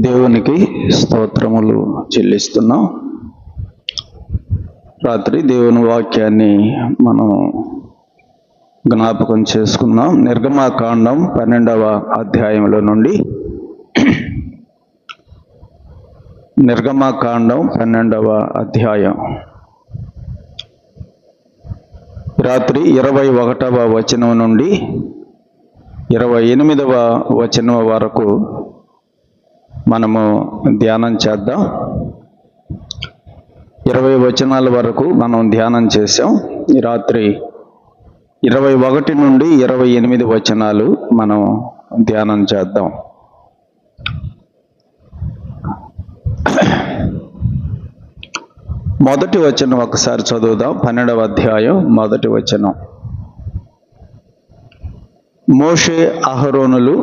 దేవునికి స్తోత్రములు చెల్లిస్తున్నాం. రాత్రి దేవుని వాక్యాన్ని మనం జ్ఞాపకం చేసుకున్నాం. నిర్గమాకాండం 12వ అధ్యాయంలో నుండి నిర్గమాకాండం 12వ అధ్యాయం రాత్రి 21వ వచనం నుండి 28వ వచనం వరకు మనము ధ్యానం చేద్దాం. 20 వచనాల వరకు మనం ధ్యానం చేసాం. ఈ రాత్రి 21 నుండి 28 వచనాలు మనం ధ్యానం చేద్దాం. మొదటి వచనం ఒకసారి చదువుదాం. 12వ అధ్యాయం మొదటి వచనం. మోషే అహరోనులు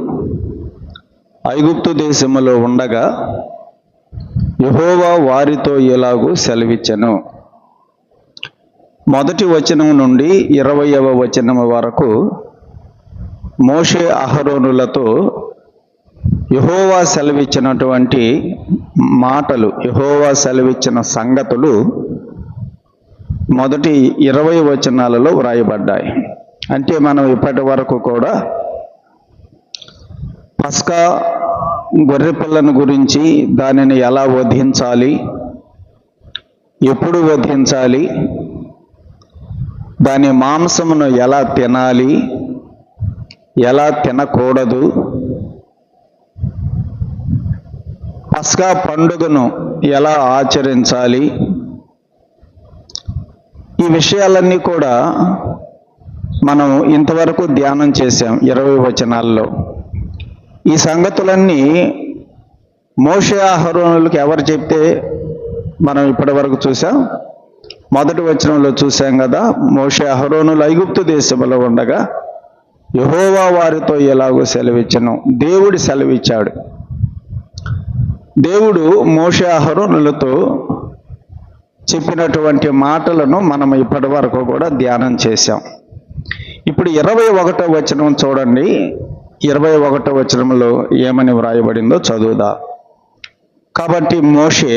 ఐగుప్తు దేశములో ఉండగా యెహోవా వారితో ఇలాగూ సెలవిచ్చెను. మొదటి వచనం నుండి 20వ వచనం వరకు మోషే అహరోనులతో యెహోవా సెలవిచ్చినటువంటి మాటలు, యెహోవా సెలవిచ్చిన సంగతులు మొదటి 20 వచనాలలో వ్రాయబడ్డాయి. అంటే మనం ఇప్పటి వరకు కూడా పస్కా గొర్రెపిల్లను గురించి, దానిని ఎలా వధించాలి, ఎప్పుడు వధించాలి, దాని మాంసమును ఎలా తినాలి, ఎలా తినకూడదు, పస్కా పండుగను ఎలా ఆచరించాలి, ఈ విషయాలన్నీ కూడా మనం ఇంతవరకు ధ్యానం చేశాం 20 వచనాల్లో. ఈ సంగతులన్నీ మోషే అహరోనులకు ఎవరు చెప్తే మనం ఇప్పటి వరకు చూసాం? మొదటి వచనంలో చూసాం కదా, మోషే అహరోనులు ఐగుప్తు దేశంలో ఉండగా యెహోవా వారితో ఎలాగో సెలవిచ్చెను. దేవుడు సెలవిచ్చాడు. దేవుడు మోషే అహరోనులతో చెప్పినటువంటి మాటలను మనం ఇప్పటి వరకు కూడా ధ్యానం చేశాం. ఇప్పుడు 21వ వచనం చూడండి. 21వ వచనంలో ఏమని వ్రాయబడిందో చదువుదా. కాబట్టి మోషే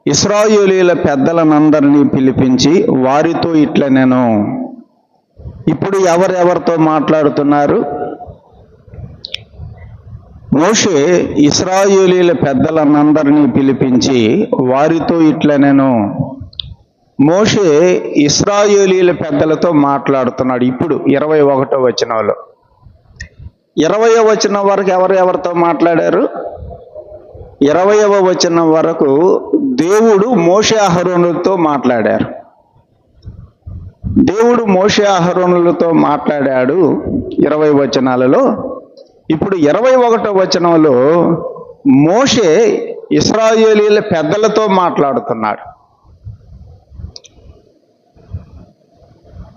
ఇశ్రాయేలీయుల పెద్దలనందరినీ పిలిపించి వారితో ఇట్లా నేను. ఇప్పుడు ఎవరెవరితో మాట్లాడుతున్నారు? మోషే ఇశ్రాయేలీయుల పెద్దలనందరినీ పిలిపించి వారితో ఇట్లా నేను. మోషే ఇశ్రాయేలీయుల పెద్దలతో మాట్లాడుతున్నాడు. ఇప్పుడు 21వ వచనంలో. 20వ వచనం వరకు ఎవరెవరితో మాట్లాడారు? 20వ వచనం వరకు దేవుడు మోషే అహరోనులతో మాట్లాడారు. దేవుడు మోషే అహరోనులతో మాట్లాడాడు 20 వచనాలలో. ఇప్పుడు 21వ వచనంలో మోషే ఇశ్రాయేలీయుల పెద్దలతో మాట్లాడుతున్నాడు.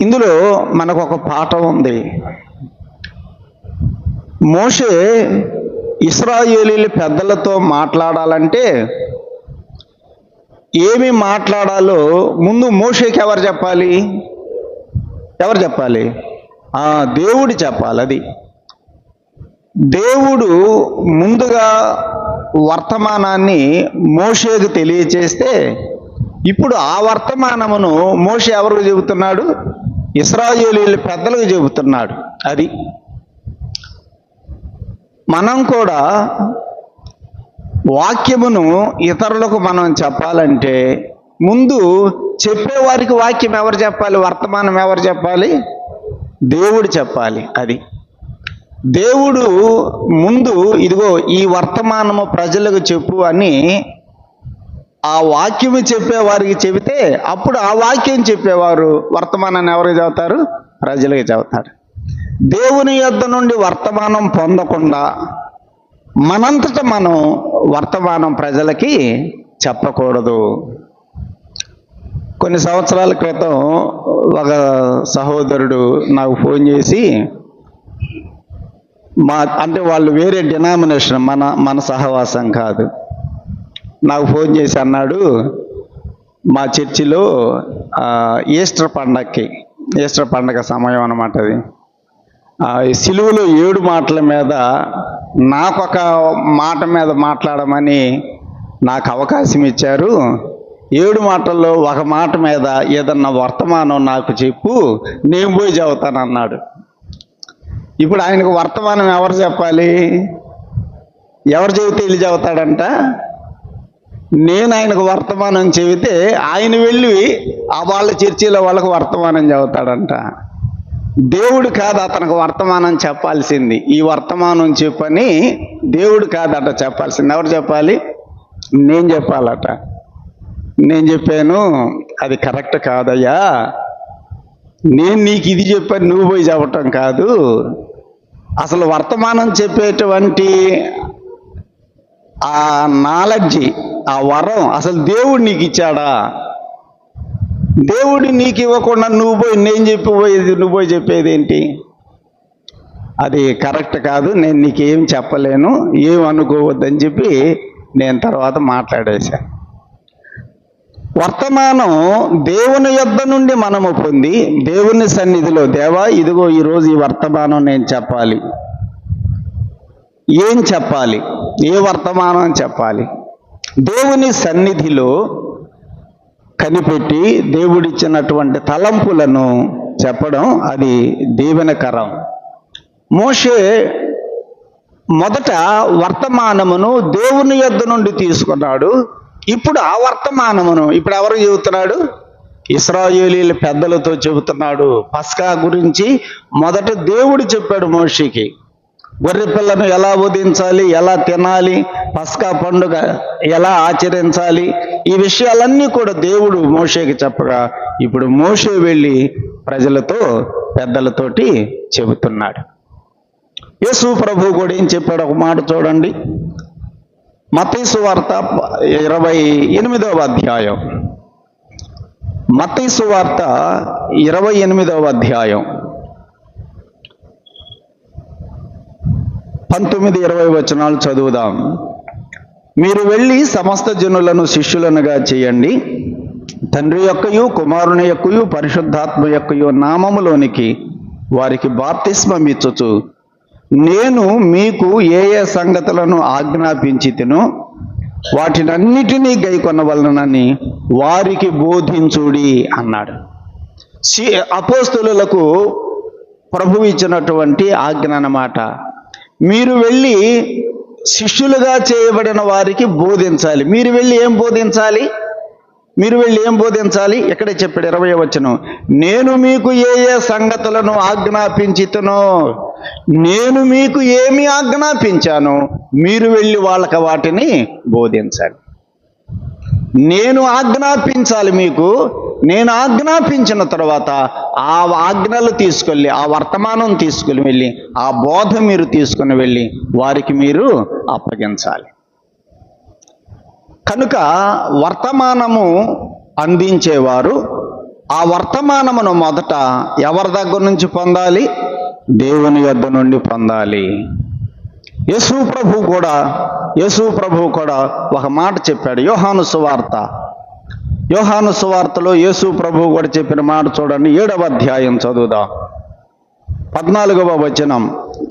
ఇందులో మనకు ఒక పాఠం ఉంది. మోషే ఇశ్రాయేలీయుల పెద్దలతో మాట్లాడాలంటే ఏమి మాట్లాడాలో ముందు మోషేకి ఎవరు చెప్పాలి? దేవుడు చెప్పాలి. అది దేవుడు ముందుగా వర్తమానాన్ని మోషేకు తెలియచేస్తే ఇప్పుడు ఆ వర్తమానమును మోషే ఎవరికి చెబుతున్నాడు? ఇశ్రాయేలీయుల పెద్దలకు చెబుతున్నాడు. అది మనం కూడా వాక్యమును ఇతరులకు మనం చెప్పాలంటే ముందు చెప్పేవారికి వాక్యం ఎవరు చెప్పాలి? వర్తమానం ఎవరు చెప్పాలి? దేవుడు చెప్పాలి. అది దేవుడు ముందు ఇదిగో ఈ వర్తమానము ప్రజలకు చెప్పు అని ఆ వాక్యము చెప్పేవారికి చెబితే అప్పుడు ఆ వాక్యం చెప్పేవారు వర్తమానాన్ని ఎవరికి చెబుతారు? ప్రజలకు చెబుతారు. దేవుని యొద్ద నుండి వర్తమానం పొందకుండా మనంతట మనం వర్తమానం ప్రజలకి చెప్పకూడదు. కొన్ని సంవత్సరాల క్రితం ఒక సహోదరుడు నాకు ఫోన్ చేసి, అంటే వాళ్ళు వేరే డినామినేషన్, మన సహవాసం కాదు, నాకు ఫోన్ చేసి అన్నాడు, మా చర్చిలో ఈస్టర్ పండగ సమయం అన్నమాట. అది సిలువలో 7 మాటల మీద నాకొక మాట మీద మాట్లాడమని నాకు అవకాశం ఇచ్చారు. 7 మాటల్లో ఒక మాట మీద ఏదన్నా వర్తమానం నాకు చెప్పు, నేను పోయి చెబుతానన్నాడు. ఇప్పుడు ఆయనకు వర్తమానం ఎవరు చెప్పాలి? ఎవరు చెబితే వీళ్ళు చెబుతాడంట? నేను ఆయనకు వర్తమానం చెబితే ఆయన వెళ్ళి వాళ్ళ చర్చిలో వాళ్ళకు వర్తమానం చెబుతాడంట. దేవుడు కాదు అతనికి వర్తమానం చెప్పాల్సింది. ఈ వర్తమానం చెప్పని దేవుడు కాదట చెప్పాల్సింది. ఎవరు చెప్పాలి? నేను చెప్పాలట. నేను చెప్పాను, అది కరెక్ట్ కాదయ్యా, నేను నీకు ఇది చెప్పాను, నువ్వు పోయి చెప్పటం కాదు. అసలు వర్తమానం చెప్పేటువంటి ఆ నాలెడ్జి, ఆ వరం అసలు దేవుడు నీకు ఇచ్చాడా? దేవుడు నీకు ఇవ్వకుండా నువ్వు పోయి నేను చెప్పిపోయేది, నువ్వు పోయి చెప్పేది ఏంటి? అది కరెక్ట్ కాదు, నేను నీకేం చెప్పలేను, ఏం అనుకోవద్దని చెప్పి నేను తర్వాత మాట్లాడేశాను. వర్తమానం దేవుని యొద్ద నుండి మనము పొంది దేవుని సన్నిధిలో, దేవా ఇదిగో ఈరోజు ఈ వర్తమానం నేను చెప్పాలి. ఏం చెప్పాలి? ఏ వర్తమానం చెప్పాలి? దేవుని సన్నిధిలో కనిపెట్టి దేవుడిచ్చినటువంటి తలంపులను చెప్పడం అది దీవెనకరం. మోషే మొదట వర్తమానమును దేవుని యొద్ద నుండి తీసుకున్నాడు. ఇప్పుడు ఆ వర్తమానమును ఇప్పుడు ఎవరు చెబుతున్నాడు? ఇశ్రాయేలీయుల పెద్దలతో చెబుతున్నాడు. పస్కా గురించి మొదట దేవుడు చెప్పాడు మోషేకి. గొర్రె పిల్లను ఎలా వధించాలి, ఎలా తినాలి, పస్కా పండుగ ఎలా ఆచరించాలి, ఈ విషయాలన్నీ కూడా దేవుడు మోషేకి చెప్పగా ఇప్పుడు మోషే వెళ్ళి ప్రజలతో పెద్దలతోటి చెబుతున్నాడు. యేసు ప్రభు కూడా ఏం చెప్పాడు? ఒక మాట చూడండి. మత్తయి సువార్త 28వ అధ్యాయం. మత్తయి సువార్త 28వ అధ్యాయం 19-20 వచనాలు చదువుదాం. మీరు వెళ్ళి సమస్త జనులను శిష్యులనుగా చేయండి, తండ్రి యొక్కయు కుమారుని యొక్కయు పరిశుద్ధాత్మ యొక్కయు నామములోనికి వారికి బాప్తిస్మం ఇచ్చుచు నేను మీకు ఏ ఏ సంగతులను ఆజ్ఞాపించితినో వాటినన్నిటినీ గైకొనవలనని వారికి బోధించుడి అన్నాడు. అపోస్తలులకు ప్రభువు ఇచ్చినటువంటి ఆజ్ఞ అన్నమాట. మీరు వెళ్ళి శిష్యులుగా చేయబడిన వారికి బోధించాలి. మీరు వెళ్ళి ఏం బోధించాలి? ఇక్కడే చెప్పాడు 20వ వచనం. నేను మీకు ఏ ఏ సంగతులను ఆజ్ఞాపించితునో, నేను మీకు ఏమి ఆజ్ఞాపించానో మీరు వెళ్ళి వాళ్ళకి వాటిని బోధించాలి. నేను ఆజ్ఞాపించాలి మీకు. నేను ఆజ్ఞాపించిన తర్వాత ఆ ఆజ్ఞలు తీసుకెళ్ళి, ఆ వర్తమానం తీసుకుని వెళ్ళి, ఆ బోధ మీరు తీసుకుని వెళ్ళి వారికి మీరు అప్పగించాలి. కనుక వర్తమానము అందించేవారు ఆ వర్తమానమును మొదట ఎవరి దగ్గర నుంచి పొందాలి? దేవుని యొద్ద నుండి పొందాలి. యేసు ప్రభు కూడా ఒక మాట చెప్పాడు. యోహాను సువార్తలో యేసు ప్రభు కూడా చెప్పిన మాట చూడండి. 7వ అధ్యాయం చదువుదాం. 14వ వచనం.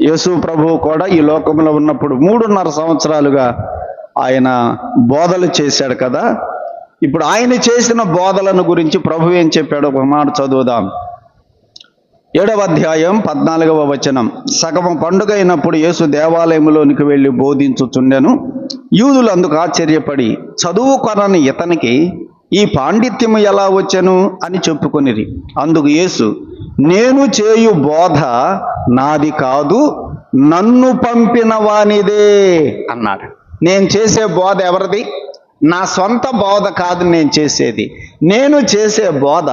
యేసు ప్రభు కూడా ఈ లోకంలో ఉన్నప్పుడు 3.5 సంవత్సరాలుగా ఆయన బోధలు చేశాడు కదా. ఇప్పుడు ఆయన చేసిన బోధలను గురించి ప్రభు ఏం చెప్పాడు ఒక మాట చదువుదాం. 7వ అధ్యాయం 14వ వచనం. సగం పండుగ అయినప్పుడు యేసు దేవాలయంలోనికి వెళ్ళి బోధించుచుండెను. యూదులు అందుకు ఆశ్చర్యపడి చదువుకొనని ఇతనికి ఈ పాండిత్యము ఎలా వచ్చెను అని చెప్పుకొనిరి. అందుకు యేసు, నేను చేయు బోధ నాది కాదు, నన్ను పంపిన వానిదే అన్నాడు. నేను చేసే బోధ ఎవరిది? నా సొంత బోధ కాదు నేను చేసేది. నేను చేసే బోధ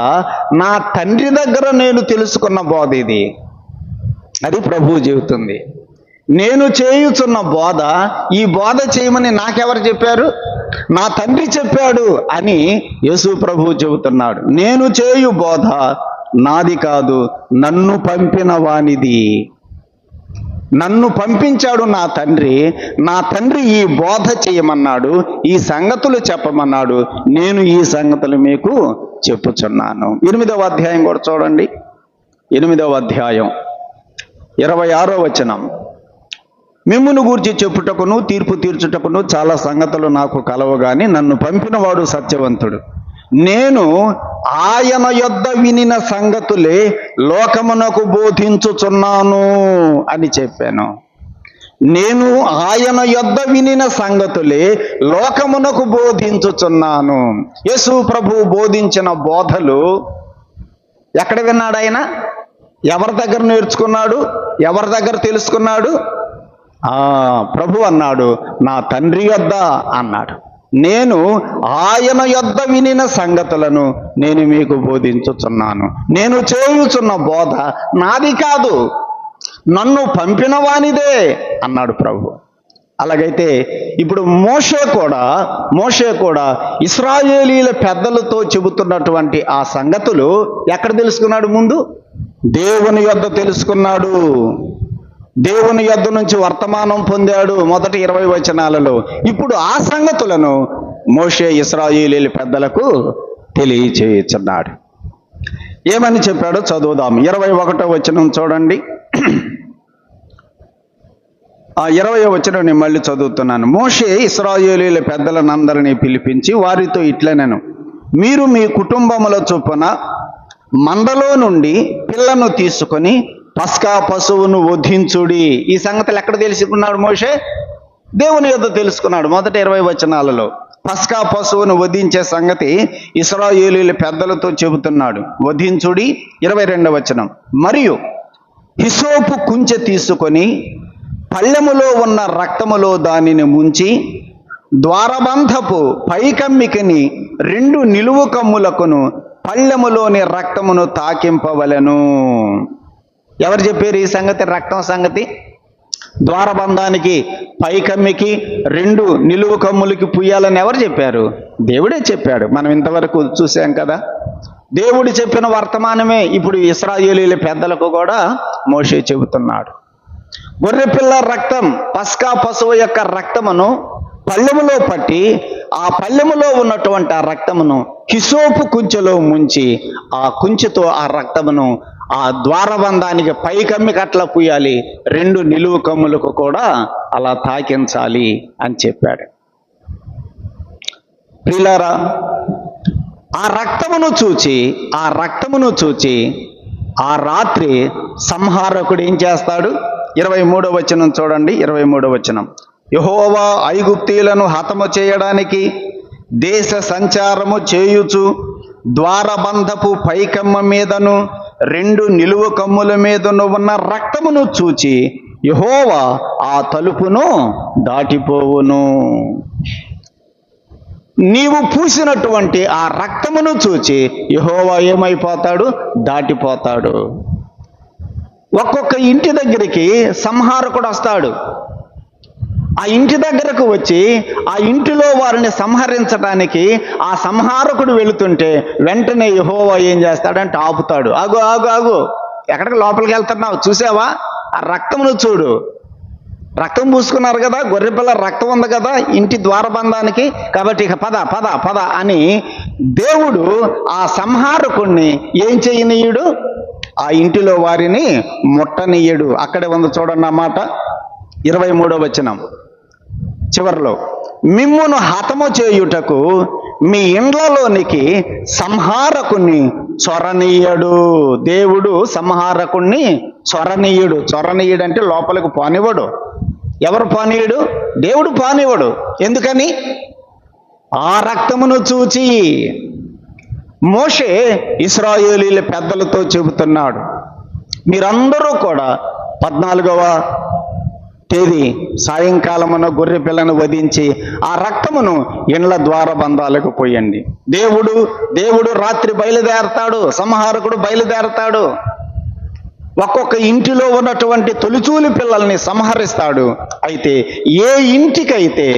నా తండ్రి దగ్గర నేను తెలుసుకున్న బోధ ఇది. అది ప్రభువు చెబుతుంది. నేను చేయుచున్న బోధ, ఈ బోధ చేయమని నాకెవరు చెప్పారు? నా తండ్రి చెప్పాడు అని యేసు ప్రభువు చెబుతున్నాడు. నేను చేయు బోధ నాది కాదు, నన్ను పంపిన వానిది. నన్ను పంపించాడు నా తండ్రి ఈ బోధ చేయమన్నాడు, ఈ సంగతులు చెప్పమన్నాడు, నేను ఈ సంగతులు మీకు చెప్పుచున్నాను. 8వ అధ్యాయం కూడా చూడండి. 8వ అధ్యాయం 26వ వచనం. మిమ్మును గూర్చి చెప్పుటకును తీర్పు తీర్చుటకును చాలా సంగతులు నాకు కలవు గాని నన్ను పంపినవాడు సత్యవంతుడు. నేను ఆయన యొద్ద వినిన సంగతులే లోకమునకు బోధించుచున్నాను అని చెప్పాను. నేను ఆయన యొద్ద వినిన సంగతులే లోకమునకు బోధించుచున్నాను. యేసు ప్రభువు బోధించిన బోధలు ఎక్కడ విన్నాడు ఆయన? ఎవరి దగ్గర నేర్చుకున్నాడు? ఎవరి దగ్గర తెలుసుకున్నాడు? ప్రభు అన్నాడు, నా తండ్రి యొద్ద అన్నాడు. నేను ఆయన యొద్ద వినిన సంగతులను నేను మీకు బోధించుచున్నాను. నేను చేయుచున్న బోధ నాది కాదు, నన్ను పంపిన వానిదే అన్నాడు ప్రభు. అలాగైతే ఇప్పుడు మోషే కూడా ఇశ్రాయేలీల పెద్దలతో చెబుతున్నటువంటి ఆ సంగతులు ఎక్కడ తెలుసుకున్నాడు? ముందు దేవుని యొద్ద తెలుసుకున్నాడు. దేవుని యొద్ద నుంచి వర్తమానం పొందాడు మొదటి 20 వచనాలలో. ఇప్పుడు ఆ సంగతులను మోషే ఇశ్రాయేలీల పెద్దలకు తెలియచేయుచున్నాడు. ఏమని చెప్పాడో చదువుదాం. 21వ వచనం చూడండి. ఆ 20వ వచనం నేను మళ్ళీ చదువుతున్నాను. మోషే ఇశ్రాయేలీల పెద్దలనందరినీ పిలిపించి వారితో ఇట్లనెను, మీరు మీ కుటుంబముల చొప్పున మందలో నుండి పిల్లను తీసుకొని పస్కా పశువును వధించుడి. ఈ సంగతులు ఎక్కడ తెలుసుకున్నాడు మోషే? దేవుని యొద్ద తెలుసుకున్నాడు. మొదటి 20 వచనాలలో పస్కా పశువును వధించే సంగతి ఇశ్రాయేలీల పెద్దలతో చెబుతున్నాడు. వధించుడి. 22వ వచనం, మరియు హిసోపు కుంచె తీసుకొని పళ్ళెములో ఉన్న రక్తములో దానిని ముంచి ద్వారబంధపు పైకమ్మికిని 2 నిలువు కమ్ములకును పళ్ళెములోని రక్తమును తాకింపవలెను. ఎవరు చెప్పారు ఈ సంగతి? రక్తం సంగతి. ద్వారబంధానికి పైకమ్మికి 2 నిలువు కమ్ములకి పుయ్యాలని ఎవరు చెప్పారు? దేవుడే చెప్పాడు. మనం ఇంతవరకు చూసాం కదా. దేవుడు చెప్పిన వర్తమానమే ఇప్పుడు ఇశ్రాయేలీల పెద్దలకు కూడా మోషే చెబుతున్నాడు. గొర్రెపిల్ల రక్తం, పస్కా పశువు యొక్క రక్తమును పళ్ళెములో పట్టి ఆ పళ్ళెములో ఉన్నటువంటి ఆ రక్తమును హిసోపు కుంచెలో ముంచి ఆ కుంచెతో ఆ రక్తమును ఆ ద్వారబంధానికి పైకమ్మికి అట్లా పూయాలి, 2 నిలువు కమ్ములకు కూడా అలా తాకించాలి అని చెప్పాడు. ప్రియులారా, ఆ రక్తమును చూచి ఆ రాత్రి సంహారకుడు ఏం చేస్తాడు? 23వ వచనం చూడండి. 23వ వచనం, యెహోవా ఐగుప్తీయులను హతము చేయడానికి దేశ సంచారము చేయుచు ద్వారబంధపు పైకమ్మ మీదను 2 నిలువు కమ్ముల మీదను ఉన్న రక్తమును చూచి యెహోవా ఆ తలుపును దాటిపోవును. నీవు పూసినటువంటి ఆ రక్తమును చూచి యెహోవా ఏమైపోతాడు? దాటిపోతాడు. ఒక్కొక్క ఇంటి దగ్గరికి సంహారకుడు వస్తాడు. ఆ ఇంటి దగ్గరకు వచ్చి ఆ ఇంటిలో వారిని సంహరించడానికి ఆ సంహారకుడు వెళుతుంటే వెంటనే యెహోవా ఏం చేస్తాడంటే ఆపుతాడు. ఆగు ఆగు ఆగు, ఎక్కడికి లోపలికి వెళ్తున్నావు? చూసావా? ఆ రక్తమును చూడు. రక్తం పూసుకున్నారు కదా, గొర్రెపిల్ల రక్తం ఉంది కదా ఇంటి ద్వారబంధానికి, కాబట్టి ఇక పద పద పద అని దేవుడు ఆ సంహారకుణ్ణి ఏం చేయనీయుడు? ఆ ఇంటిలో వారిని ముట్టనీయడు. అక్కడే ఉంది చూడండి ఆ మాట. 23వ వచనం చివరిలో, మిమ్మును హతము చేయుటకు మీ ఇండ్లలోనికి సంహారకుణ్ణి చొరనీయడు. దేవుడు సంహారకుణ్ణి చొరనీయుడు. చొరనీయుడంటే లోపలికి పానివ్వడు. ఎవరు పానీయుడు? దేవుడు పానివ్వడు. ఎందుకని? ఆ రక్తమును చూచి మోషే ఇశ్రాయేలీల పెద్దలతో చెబుతున్నాడు, మీరందరూ కూడా 14వ తేదీ సాయంకాలమున గొర్రె పిల్లను వధించి ఆ రక్తమును ఇండ్ల ద్వారబంధాలకు పోయండి. దేవుడు రాత్రి బయలుదేరతాడు, సంహారకుడు బయలుదేరతాడు. ఒక్కొక్క ఇంటిలో ఉన్నటువంటి తొలిచూలి పిల్లల్ని సంహరిస్తాడు. అయితే ఏ ఇంటికైతే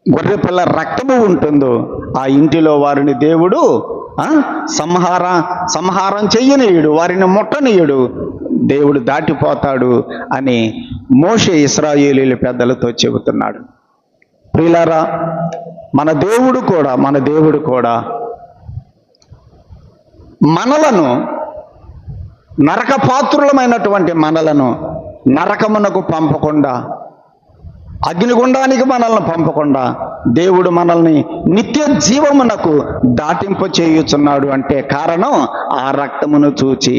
గొర్రెపిల్ల రక్తము ఉంటుందో ఆ ఇంటిలో వారిని దేవుడు సంహారం చెయ్యనీయుడు, వారిని ముట్టనీయుడు, దేవుడు దాటిపోతాడు అని మోషే ఇశ్రాయేలీల పెద్దలతో చెబుతున్నాడు. ప్రియులారా, మన దేవుడు కూడా మనలను, నరకపాత్రులమైనటువంటి మనలను నరకమునకు పంపకుండా, అగ్నిగుండానికి మనల్ని పంపకుండా దేవుడు మనల్ని నిత్య జీవమునకు దాటింప చేయుచున్నాడు అంటే కారణం ఆ రక్తమును చూచి.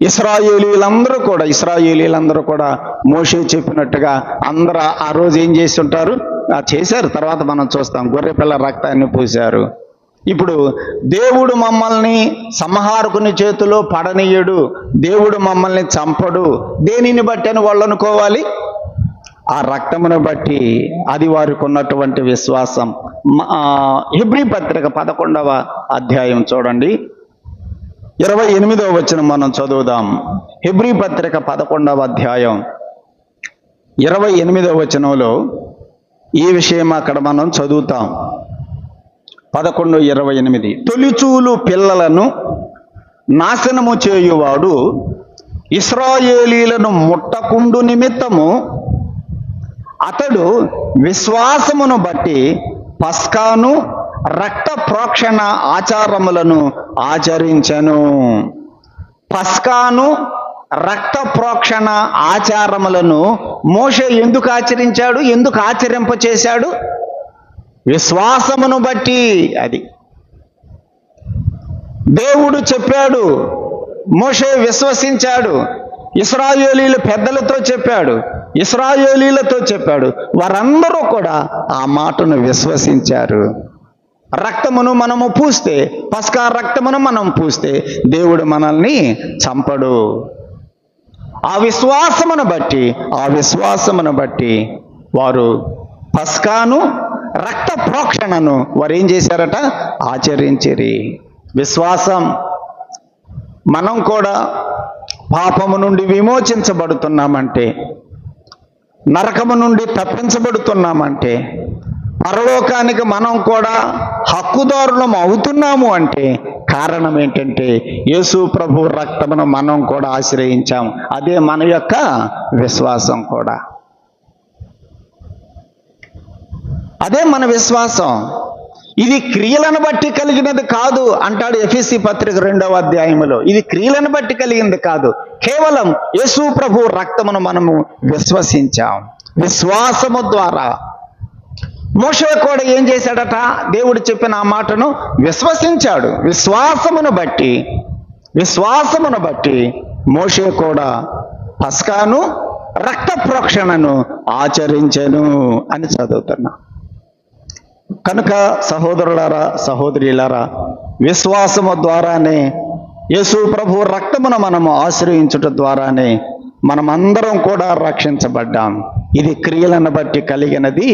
ఇశ్రాయేలీలందరూ కూడా మోషే చెప్పినట్టుగా అందరూ ఆ రోజు ఏం చేసి ఉంటారు? చేశారు. తర్వాత మనం చూస్తాం, గొర్రెపిల్ల రక్తాన్ని పూశారు. ఇప్పుడు దేవుడు మమ్మల్ని సంహారకుని చేతిలో పడనీయడు, దేవుడు మమ్మల్ని చంపడు. దేనిని బట్టి అని వాళ్ళు అనుకోవాలి? ఆ రక్తమును బట్టి. అది వారికి ఉన్నటువంటి విశ్వాసం. హెబ్రీ పత్రిక 11వ అధ్యాయం చూడండి, 28వ వచనం మనం చదువుదాం. హెబ్రీ పత్రిక 11వ అధ్యాయం 28వ వచనంలో ఈ విషయం అక్కడ మనం చదువుతాం. 11:28. తొలిచూలు పిల్లలను నాశనము చేయువాడు ఇశ్రాయేలీలను ముట్టకుండు నిమిత్తము అతడు విశ్వాసమును బట్టి పస్కాను రక్త ప్రోక్షణ ఆచారములను ఆచరించెను. పస్కాను రక్త ప్రోక్షణ ఆచారములను మోషే ఎందుకు ఆచరించాడు? ఎందుకు ఆచరింప చేశాడు? విశ్వాసమును బట్టి. అది దేవుడు చెప్పాడు, మోషే విశ్వసించాడు. ఇశ్రాయేలీల పెద్దలతో చెప్పాడు, వారందరూ కూడా ఆ మాటను విశ్వసించారు. రక్తమును మనము పూస్తే, పస్కా రక్తమును మనం పూస్తే దేవుడు మనల్ని చంపడు. ఆ విశ్వాసమును బట్టి వారు పస్కాను రక్త ప్రోక్షణను వారు ఏం చేశారట? ఆచరించిరి. విశ్వాసం. మనం కూడా పాపము నుండి విమోచించబడుతున్నామంటే, నరకము నుండి తప్పించబడుతున్నామంటే, పరలోకానికి మనం కూడా హక్కుదారులం అవుతున్నాము అంటే కారణం ఏంటంటే యేసు ప్రభు రక్తమును మనం కూడా ఆశ్రయించాం. అదే మన యొక్క విశ్వాసం కూడా. అదే మన విశ్వాసం. ఇది క్రియలను బట్టి కలిగినది కాదు అంటాడు ఎఫెసీ పత్రిక 2వ అధ్యాయంలో. ఇది క్రియలను బట్టి కలిగింది కాదు, కేవలం యేసు ప్రభు రక్తమును మనము విశ్వసించాం. విశ్వాసము ద్వారా. మోషే కూడా ఏం చేశాడట? దేవుడు చెప్పిన ఆ మాటను విశ్వసించాడు. విశ్వాసమును బట్టి మోషే కూడా పస్కాను రక్త ప్రోక్షణను ఆచరించెను అని చదువుతున్నా. కనుక సహోదరులారా, సహోదరులారా, విశ్వాసము ద్వారానే, యేసు ప్రభు రక్తమును మనము ఆశ్రయించుట ద్వారానే మనమందరం కూడా రక్షించబడ్డాం. ఇది క్రియలను బట్టి కలిగినది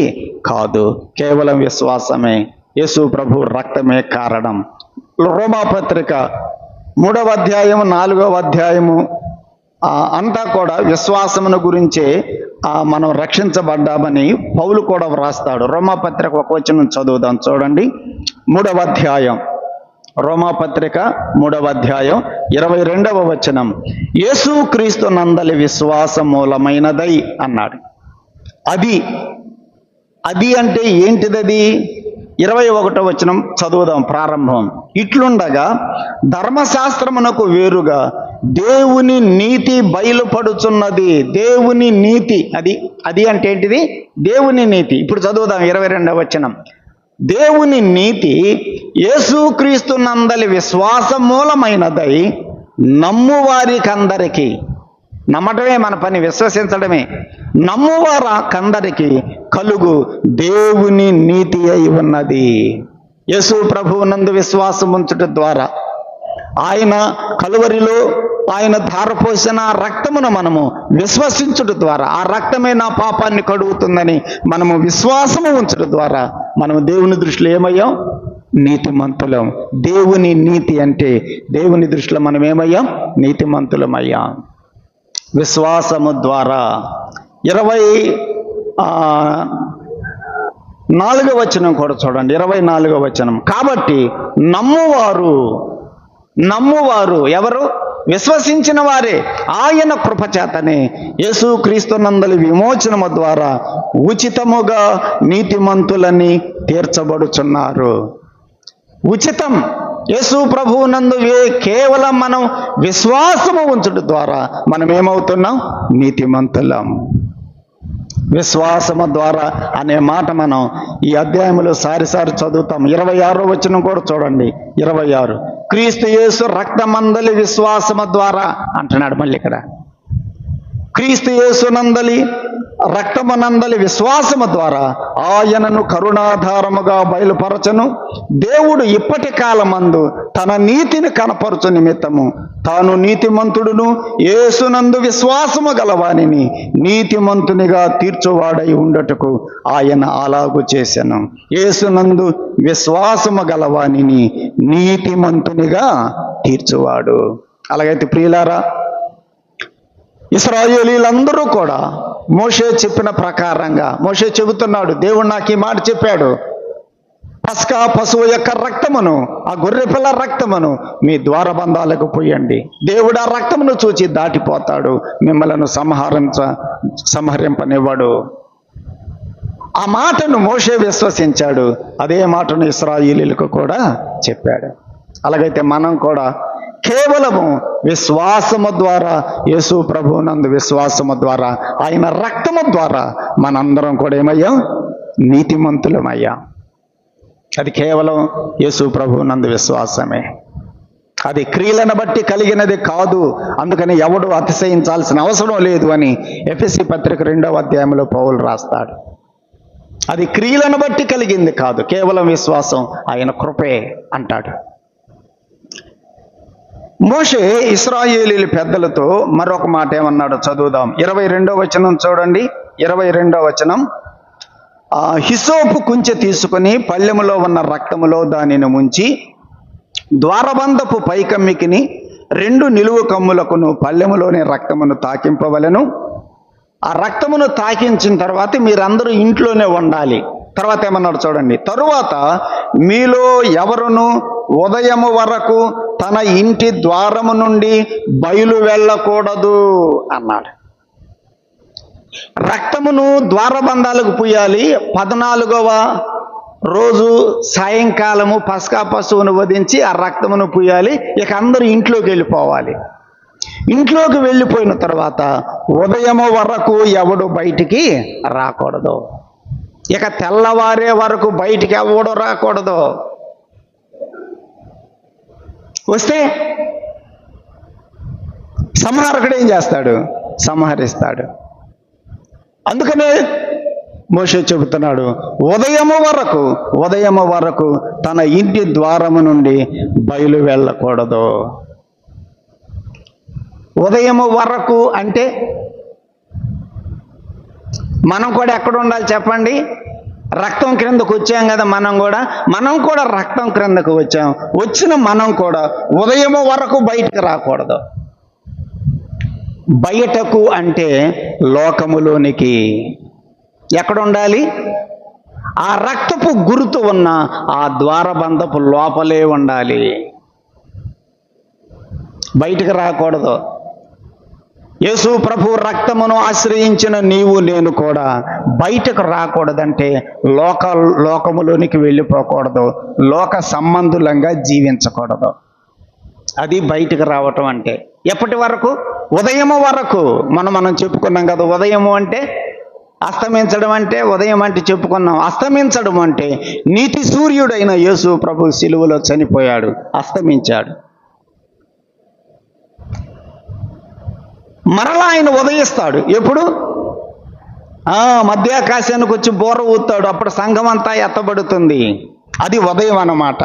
కాదు, కేవలం విశ్వాసమే. యేసు ప్రభు రక్తమే కారణం. రోమాపత్రిక 3వ అధ్యాయము 4వ అధ్యాయము అంతా కూడా విశ్వాసమును గురించే మనం రక్షించబడ్డామని పౌలు కూడా వ్రాస్తాడు. రోమాపత్రిక 1వ వచనం చదువుదాం చూడండి. 3వ అధ్యాయం, రోమాపత్రిక 3వ అధ్యాయం 22వ వచనం. యేసుక్రీస్తు నందలి విశ్వాస మూలమైనదై అన్నాడు. అది అంటే ఏంటిదది? 21వ వచనం చదువుదాం ప్రారంభం. ఇట్లుండగా ధర్మశాస్త్రమునకు వేరుగా దేవుని నీతి బయలుపడుచున్నది. దేవుని నీతి. అది అంటే ఏంటిది? దేవుని నీతి. ఇప్పుడు చదువుదాం 22వ వచనం. దేవుని నీతి యేసుక్రీస్తు నందలి విశ్వాస మూలమైనదై నమ్మువారికందరికీ. నమ్మటమే మన పని, విశ్వసించడమే. నమ్మువారికందరికీ కలుగు దేవుని నీతి అయి ఉన్నది. యేసు ప్రభువు నందు విశ్వాసం ఉంచుట ద్వారా, ఆయన కలువరిలో ఆయన ధారపోసిన రక్తమును మనము విశ్వసించుట ద్వారా, ఆ రక్తమే నా పాపాన్ని కడుగుతుందని మనము విశ్వాసము ఉంచుట ద్వారా మనము దేవుని దృష్టిలో ఏమయ్యాం? నీతిమంతులం. దేవుని నీతి అంటే దేవుని దృష్టిలో మనం ఏమయ్యాం? నీతిమంతులమయ్యాం. విశ్వాసము ద్వారా. 24వ వచనం కూడా చూడండి, 24వ వచనం. కాబట్టి నమ్మువారు ఎవరు? విశ్వసించిన వారే ఆయన కృపచేతనే యేసుక్రీస్తు నందలి విమోచనము ద్వారా ఉచితముగా నీతిమంతులని తీర్చబడుచున్నారు. ఉచితం. యేసు ప్రభువు నందు కేవలం మనం విశ్వాసము ఉంచడం ద్వారా మనం ఏమవుతున్నాం? నీతిమంతులం. విశ్వాసము ద్వారా అనే మాట మనం ఈ అధ్యాయంలో సారిసారి చదువుతాం. 26వ వచనం కూడా చూడండి. 26 క్రీస్తు యేసు రక్తమందలి విశ్వాసము ద్వారా అంటున్నాడు. మళ్ళీ ఇక్కడ క్రీస్తు యేసు నందలి రక్తమనందలి విశ్వాసము ద్వారా ఆయనను కరుణాధారముగా బయలుపరచను. దేవుడు ఇప్పటి కాలమందు తన నీతిని కనపరచు నిమిత్తము తాను నీతిమంతుడును యేసునందు విశ్వాసము గలవానిని నీతిమంతునిగా తీర్చువాడై ఉండటకు ఆయన అలాగు చేసెను. యేసునందు విశ్వాసము గలవానిని నీతిమంతునిగా తీర్చువాడు. అలాగైతే ప్రియులారా, ఇశ్రాయేలీలందరూ కూడా మోషే చెప్పిన ప్రకారంగా, మోషే చెబుతున్నాడు, దేవుడు నాకు ఈ మాట చెప్పాడు, పస్కా పశువు యొక్క రక్తమును, ఆ గొర్రెపిల్ల రక్తమును మీ ద్వారబంధాలకు పోయండి. దేవుడు ఆ రక్తమును చూచి దాటిపోతాడు, మిమ్మలను సంహరింపనివ్వడు. ఆ మాటను మోషే విశ్వసించాడు. అదే మాటను ఇశ్రాయేలీయులకు కూడా చెప్పాడు. అలాగైతే మనం కూడా కేవలము విశ్వాసము ద్వారా, యేసు ప్రభువునందు విశ్వాసము ద్వారా, ఆయన రక్తము ద్వారా మనందరం కూడా ఏమయ్యాం? నీతిమంతులమయ్యాం. అది కేవలం యేసు ప్రభువునందు విశ్వాసమే. అది క్రియలను బట్టి కలిగినది కాదు. అందుకని ఎవడు అతిశయించాల్సిన అవసరం లేదు అని ఎఫెసీ పత్రిక 2వ అధ్యాయంలో పౌలు రాస్తాడు. అది క్రియలను బట్టి కలిగింది కాదు, కేవలం విశ్వాసం, ఆయన కృపే అంటాడు. మోషే ఇశ్రాయేలీయుల పెద్దలతో మరొక మాట ఏమన్నాడో చదువుదాం. 22వ వచనం చూడండి. 22వ వచనం, హిసోపు కుంచె తీసుకుని పళ్ళెములో ఉన్న రక్తములో దానిని ముంచి ద్వారబంధపు పైకమ్మికిని 2 నిలువు కమ్ములకును పళ్ళెములోని రక్తమును తాకింపవలెను. ఆ రక్తమును తాకించిన తర్వాత మీరందరూ ఇంట్లోనే ఉండాలి. తర్వాత ఏమన్నాడు చూడండి, తరువాత మీలో ఎవరును ఉదయము వరకు తన ఇంటి ద్వారము నుండి బయలు వెళ్ళకూడదు అన్నాడు. రక్తమును ద్వారబంధాలకు పూయాలి. 14వ రోజు సాయంకాలము పస్కా పశువును వధించి ఆ రక్తమును పూయాలి. ఇక అందరూ ఇంట్లోకి వెళ్ళిపోవాలి. ఇంట్లోకి వెళ్ళిపోయిన తర్వాత ఉదయము వరకు ఎవడు బయటికి రాకూడదు. ఇక తెల్లవారే వరకు బయటికి ఎవడు రాకూడదు. వస్తే సంహారకుడు ఏం చేస్తాడు? సంహరిస్తాడు. అందుకనే మోషే చెబుతున్నాడు, ఉదయము వరకు తన ఇంటి ద్వారము నుండి బయలు వెళ్ళకూడదు. ఉదయము వరకు అంటే మనం కూడా ఎక్కడ ఉండాలి చెప్పండి? రక్తం క్రిందకు వచ్చాం కదా, మనం కూడా రక్తం క్రిందకు వచ్చాం. వచ్చిన మనం కూడా ఉదయం వరకు బయటకు రాకూడదు. బయటకు అంటే లోకములోనికి. ఎక్కడ ఉండాలి? ఆ రక్తపు గుర్తు ఉన్న ఆ ద్వారబంధపు లోపలే ఉండాలి. బయటకు రాకూడదు. యేసు ప్రభు రక్తమును ఆశ్రయించిన నీవు నేను కూడా బయటకు రాకూడదంటే లోకములోనికి వెళ్ళిపోకూడదు, లోక సంబంధులంగా జీవించకూడదు. అది బయటకు రావటం అంటే. ఎప్పటి వరకు? ఉదయము వరకు. మనం చెప్పుకున్నాం కదా, ఉదయము అంటే అస్తమించడం అంటే, ఉదయం అంటే చెప్పుకున్నాం. అస్తమించడం అంటే నీతి సూర్యుడైన యేసు ప్రభు సిలువలో చనిపోయాడు, అస్తమించాడు. మరలా ఆయన ఉదయిస్తాడు. ఎప్పుడు? మధ్యాకాశానికి వచ్చి బోర ఊతాడు. అప్పుడు సంఘం అంతా ఎత్తబడుతుంది. అది ఉదయం అన్నమాట.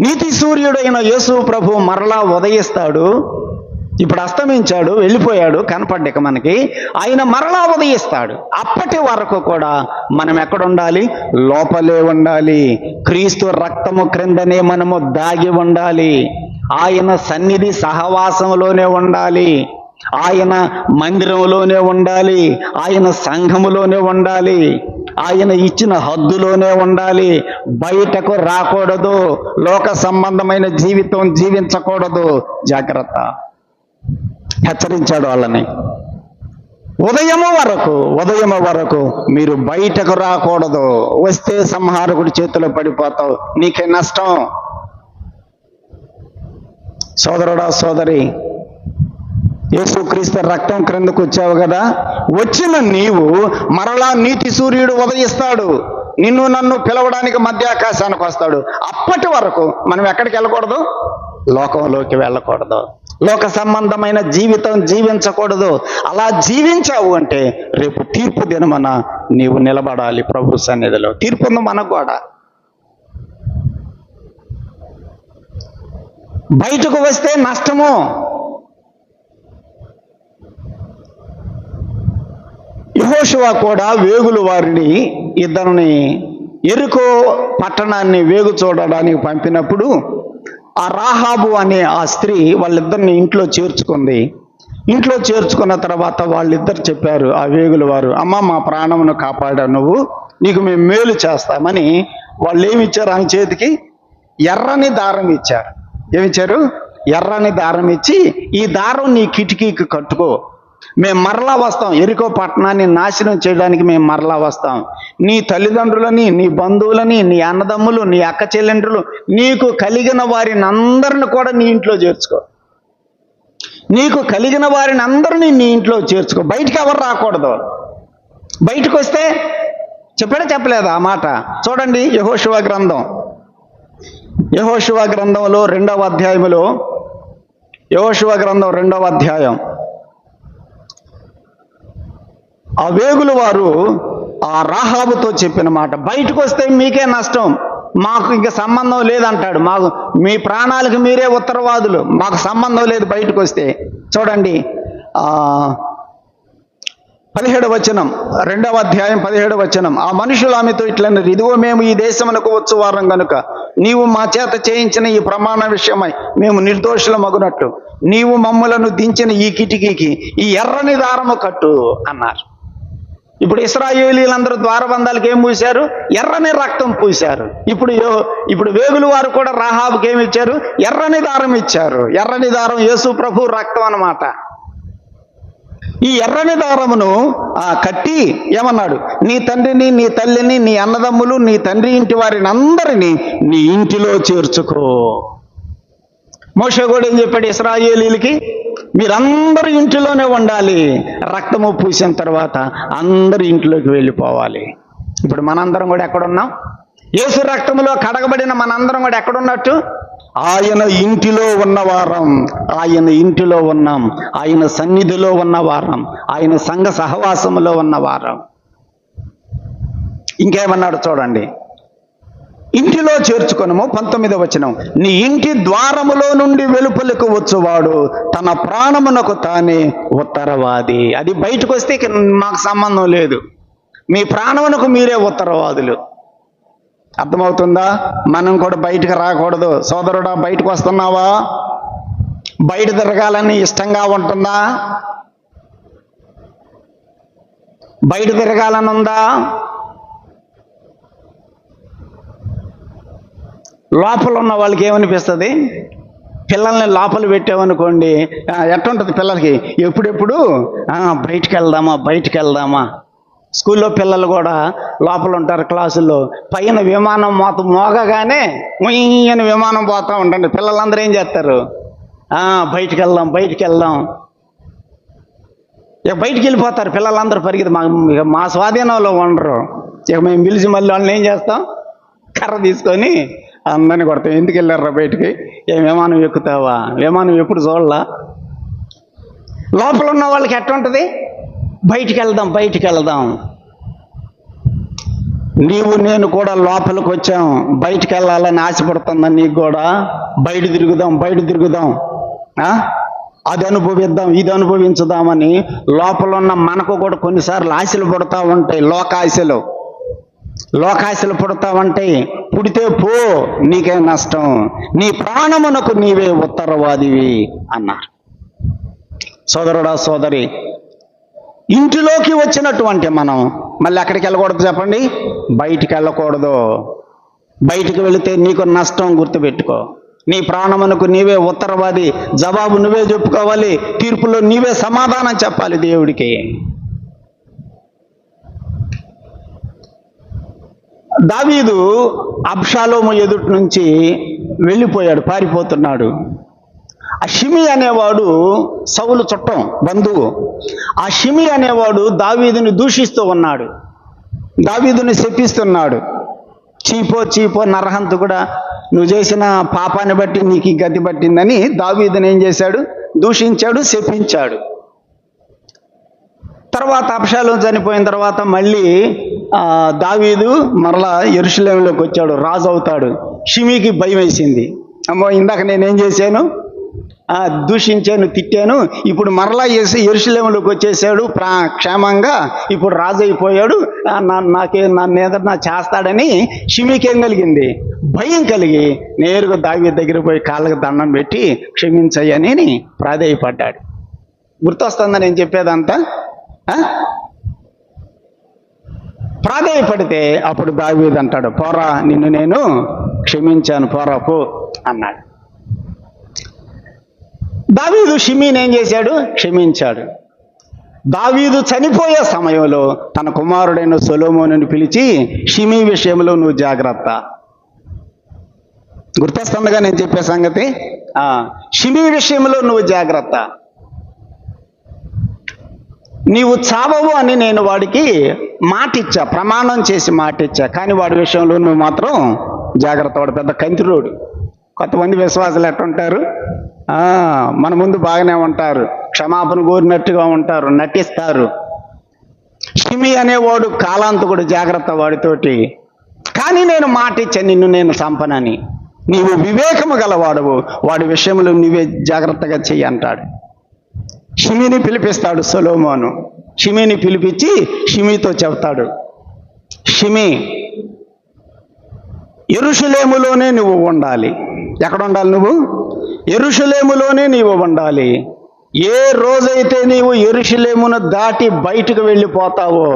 నీతి సూర్యుడైన యేసు ప్రభు మరలా ఉదయిస్తాడు. ఇప్పుడు అస్తమించాడు, వెళ్ళిపోయాడు, కనపడ్డాక మనకి. ఆయన మరలా ఉదయిస్తాడు. అప్పటి వరకు కూడా మనం ఎక్కడ ఉండాలి? లోపలే ఉండాలి. క్రీస్తు రక్తము క్రిందనే మనము దాగి ఉండాలి. ఆయన సన్నిధి సహవాసంలోనే ఉండాలి. ఆయన మందిరంలోనే ఉండాలి. ఆయన సంఘములోనే ఉండాలి. ఆయన ఇచ్చిన హద్దులోనే ఉండాలి. బయటకు రాకూడదు. లోక సంబంధమైన జీవితం జీవించకూడదు. జాగ్రత్త. హెచ్చరించాడు వాళ్ళని. ఉదయము వరకు మీరు బయటకు రాకూడదు. వస్తే సంహారకుడి చేతిలో పడిపోతావు, నీకే నష్టం. సోదరుడా సోదరి, యేసుక్రీస్తు రక్తం క్రిందకు వచ్చావు కదా, వచ్చిన నీవు మరలా నీతి సూర్యుడు ఉదయిస్తాడు, నిన్ను నన్ను పిలవడానికి మధ్య ఆకాశానికి వస్తాడు. అప్పటి వరకు మనం ఎక్కడికి వెళ్ళకూడదు? లోకంలోకి వెళ్ళకూడదు, లోక సంబంధమైన జీవితం జీవించకూడదు. అలా జీవించావు అంటే రేపు తీర్పు దినమన నీవు నిలబడాలి ప్రభు సన్నిధిలో. తీర్పు ఉంది మనకు కూడా. బయటకు వస్తే నష్టము. యెహోషువ కూడా వేగుల వారిని ఇద్దరిని యెరికో పట్టణాన్ని వేగు చూడడానికి పంపినప్పుడు ఆ రాహాబు అనే ఆ స్త్రీ వాళ్ళిద్దరిని ఇంట్లో చేర్చుకుంది. ఇంట్లో చేర్చుకున్న తర్వాత వాళ్ళిద్దరు చెప్పారు, ఆ వేగుల వారు, అమ్మ మా ప్రాణమును కాపాడావు నువ్వు, నీకు మేము మేలు చేస్తామని వాళ్ళు ఏమిచ్చారు? ఆమె చేతికి ఎర్రని దారం ఇచ్చారు. ఏమిచ్చారు? ఎర్రని దారం ఇచ్చి, ఈ దారం నీ కిటికీకి కట్టుకో, మేము మరలా వస్తాం, యెరికో పట్టణాన్ని నాశనం చేయడానికి మేము మరలా వస్తాం. నీ తల్లిదండ్రులని, నీ బంధువులని, నీ అన్నదమ్ములు, నీ అక్క చెల్లెండ్రులు, నీకు కలిగిన వారిని అందరిని కూడా నీ ఇంట్లో చేర్చుకో. నీకు కలిగిన వారిని అందరినీ నీ ఇంట్లో చేర్చుకో. బయటికి ఎవరు రాకూడదు. బయటకు వస్తే చెప్పాడా చెప్పలేదా ఆ మాట? చూడండి యెహోషువ గ్రంథం, యెహోషువ గ్రంథంలో 2వ అధ్యాయములో, యెహోషువ గ్రంథం 2వ అధ్యాయం, ఆ వేగుల వారు ఆ రాహాబుతో చెప్పిన మాట, బయటకు వస్తే మీకే నష్టం, మాకు ఇంక సంబంధం లేదంటాడు. మాకు మీ ప్రాణాలకు మీరే ఉత్తరవాదులు, మాకు సంబంధం లేదు బయటకు వస్తే. చూడండి 17వ వచనం, 2వ అధ్యాయం 17వ వచనం. ఆ మనుషులు ఆమెతో ఇట్లన్నారు, ఇదిగో మేము ఈ దేశమునకు వచ్చు వారం గనుక నీవు మా చేత చేయించిన ఈ ప్రమాణ విషయమై మేము నిర్దోషులమగునట్టు నీవు మమ్ములను దించిన ఈ కిటికీకి ఈ ఎర్రని దారము కట్టు అన్నారు. ఇప్పుడు ఇశ్రాయేలీలందరూ ద్వారబంధాలకు ఏం పూశారు? ఎర్రని రక్తం పూశారు. ఇప్పుడు వేగుల వారు కూడా రాహాబుకి ఏమి ఇచ్చారు? ఎర్రని దారం ఇచ్చారు. ఎర్రని దారం యేసు ప్రభు రక్తం అన్నమాట. ఈ ఎర్రని దారమును కట్టి ఏమన్నాడు? నీ తండ్రిని, నీ తల్లిని, నీ అన్నదమ్ములు, నీ తండ్రి ఇంటి వారిని అందరినీ నీ ఇంటిలో చేర్చుకో. మోషే కూడా ఏం చెప్పాడు ఇశ్రాయేలీలకి? మీరందరూ ఇంటిలోనే ఉండాలి, రక్తము పూసిన తర్వాత అందరూ ఇంట్లోకి వెళ్ళిపోవాలి. ఇప్పుడు మనందరం కూడా ఎక్కడున్నాం? యేసు రక్తములో కడగబడిన మనందరం కూడా ఎక్కడున్నట్టు? ఆయన ఇంటిలో ఉన్నవారం, ఆయన ఇంటిలో ఉన్నాం, ఆయన సన్నిధిలో ఉన్నవారం, ఆయన సంఘ సహవాసములో ఉన్నవారం. ఇంకేమన్నాడు చూడండి, ఇంటిలో చేర్చుకొనుము. 19వ వచనం, నీ ఇంటి ద్వారములో నుండి వెలుపలకు వచ్చువాడు తన ప్రాణమునకు తానే ఉత్తరవాది. అది బయటకు వస్తే మాకు సంబంధం లేదు, మీ ప్రాణమునకు మీరే ఉత్తరవాదులు. అర్థమవుతుందా? మనం కూడా బయటకు రాకూడదు. సోదరుడా, బయటకు వస్తున్నావా? బయట తిరగాలని ఇష్టంగా ఉంటుందా? బయట తిరగాలని ఉందా? లోపల ఉన్న వాళ్ళకి ఏమనిపిస్తుంది? పిల్లల్ని లోపల పెట్టామనుకోండి, ఎట్టుంటుంది పిల్లలకి? ఎప్పుడెప్పుడు బయటికి వెళ్దామా. స్కూల్లో పిల్లలు కూడా లోపల ఉంటారు క్లాసుల్లో, పైన విమానం మోగగానే మొయ్యని విమానం పోతూ ఉంటుంది. పిల్లలందరూ ఏం చేస్తారు? బయటికి వెళ్దాం. ఇక బయటికి వెళ్ళిపోతారు పిల్లలందరూ పరిగెత్తి. మా స్వాధీనంలో ఉండరు. ఇక మేము పిలిచి మళ్ళీ వాళ్ళని ఏం చేస్తాం? కర్ర తీసుకొని అందరినీ కొడతాం. ఎందుకు వెళ్ళారా బయటికి? విమానం ఎక్కుతావా? విమానం ఎప్పుడు చూడలా? లోపల ఉన్న వాళ్ళకి ఎట్లా ఉంటుంది? బయటికి వెళ్దాం. నీవు నేను కూడా లోపలికి వచ్చాం, బయటికి వెళ్ళాలని ఆశపడుతుందా? నీకు కూడా బయట తిరుగుదాం, అది అనుభవిద్దాం, ఇది అనుభవించుదామని లోపల ఉన్న మనకు కూడా కొన్నిసార్లు ఆశలు పుడతా ఉంటాయి. లోకాశలు పుడతా ఉంటాయి. పుడితే పో, నీకే నష్టం, నీ ప్రాణమునకు నీవే ఉత్తరవాదివి అన్నారు. సోదరుడా సోదరి, ఇంటిలోకి వచ్చినటువంటి మనం మళ్ళీ ఎక్కడికి వెళ్ళకూడదు చెప్పండి? బయటికి వెళ్ళకూడదు. బయటికి వెళితే నీకు నష్టం గుర్తుపెట్టుకో. నీ ప్రాణమునకు నీవే ఉత్తరవాది, జవాబు నువ్వే చెప్పుకోవాలి, తీర్పులో నీవే సమాధానం చెప్పాలి దేవుడికి. దావీదు అబ్షాలోము ఎదుటి నుంచి వెళ్ళిపోయాడు, పారిపోతున్నాడు. ఆ షిమి అనేవాడు సౌలు చుట్టం, బంధువు. ఆ షిమి అనేవాడు దావీదుని దూషిస్తూ ఉన్నాడు, దావీదుని శపిస్తున్నాడు. చీపో చీపో నరహంతకుడా, నువ్వు చేసిన పాపాన్ని బట్టి నీకు ఈ గతి పట్టిందని దావీదుని ఏం చేశాడు? దూషించాడు, శపించాడు. తర్వాత అబ్షాలోము చనిపోయిన తర్వాత మళ్ళీ దావీదు మరలా యెరూషలేములోకి వచ్చాడు, రాజు అవుతాడు. షిమీకి భయం వేసింది. అమ్మో, ఇందాక నేనేం చేశాను? దూషించాను, తిట్టాను, ఇప్పుడు మరలా యెరూషలేములోకి వచ్చేసాడు క్షేమంగా, ఇప్పుడు రాజు అయిపోయాడు, నన్ను ఏదన్నా చేస్తాడని షిమీకి ఏం కలిగింది? భయం కలిగి నేరుగా దావీదు దగ్గర పోయి కాళ్ళకి దండం పెట్టి క్షమించయ్యని ప్రాధేయపడ్డాడు. గుర్తొస్తుందా నేను చెప్పేదంతా? ప్రాధేయపడితే అప్పుడు దావీదు అంటాడు, పోరా, నిన్ను నేను క్షమించాను, పోరా పో అన్నాడు. దావీదు షిమీని ఏం చేశాడు? క్షమించాడు. దావీదు చనిపోయే సమయంలో తన కుమారుడైన సొలొమోనుని పిలిచి, షిమీ విషయంలో నువ్వు జాగ్రత్త. గుర్తొస్తుందిగా నేను చెప్పే సంగతి? షిమీ విషయంలో నువ్వు జాగ్రత్త, నీవు చావవు అని నేను వాడికి మాటిచ్చా, ప్రమాణం చేసి మాటిచ్చా, కానీ వాడి విషయంలో నువ్వు మాత్రం జాగ్రత్త. వాడు పెద్ద కంతిరోడు. కొంతమంది విశ్వాసులు ఎట్టుంటారు? మన ముందు బాగానే ఉంటారు, క్షమాపణ కోరినట్టుగా ఉంటారు, నటిస్తారు. షిమి అనేవాడు కాలాంతకుడు, జాగ్రత్త వాడితోటి. కానీ నేను మాటిచ్చా, నిన్ను నేను చంపనని. నీవు వివేకము గలవాడవు, వాడి విషయంలో నువ్వే జాగ్రత్తగా చెయ్యి అంటాడు. షిమీని పిలిపిస్తాడు సొలొమోను. షిమీని పిలిపించి షిమీతో చెబుతాడు, షిమీ, యెరూషలేములోనే నువ్వు ఉండాలి. ఎక్కడ ఉండాలి నువ్వు? యెరూషలేములోనే నీవు ఉండాలి. ఏ రోజైతే నీవు యెరూషలేమును దాటి బయటకు వెళ్ళిపోతావో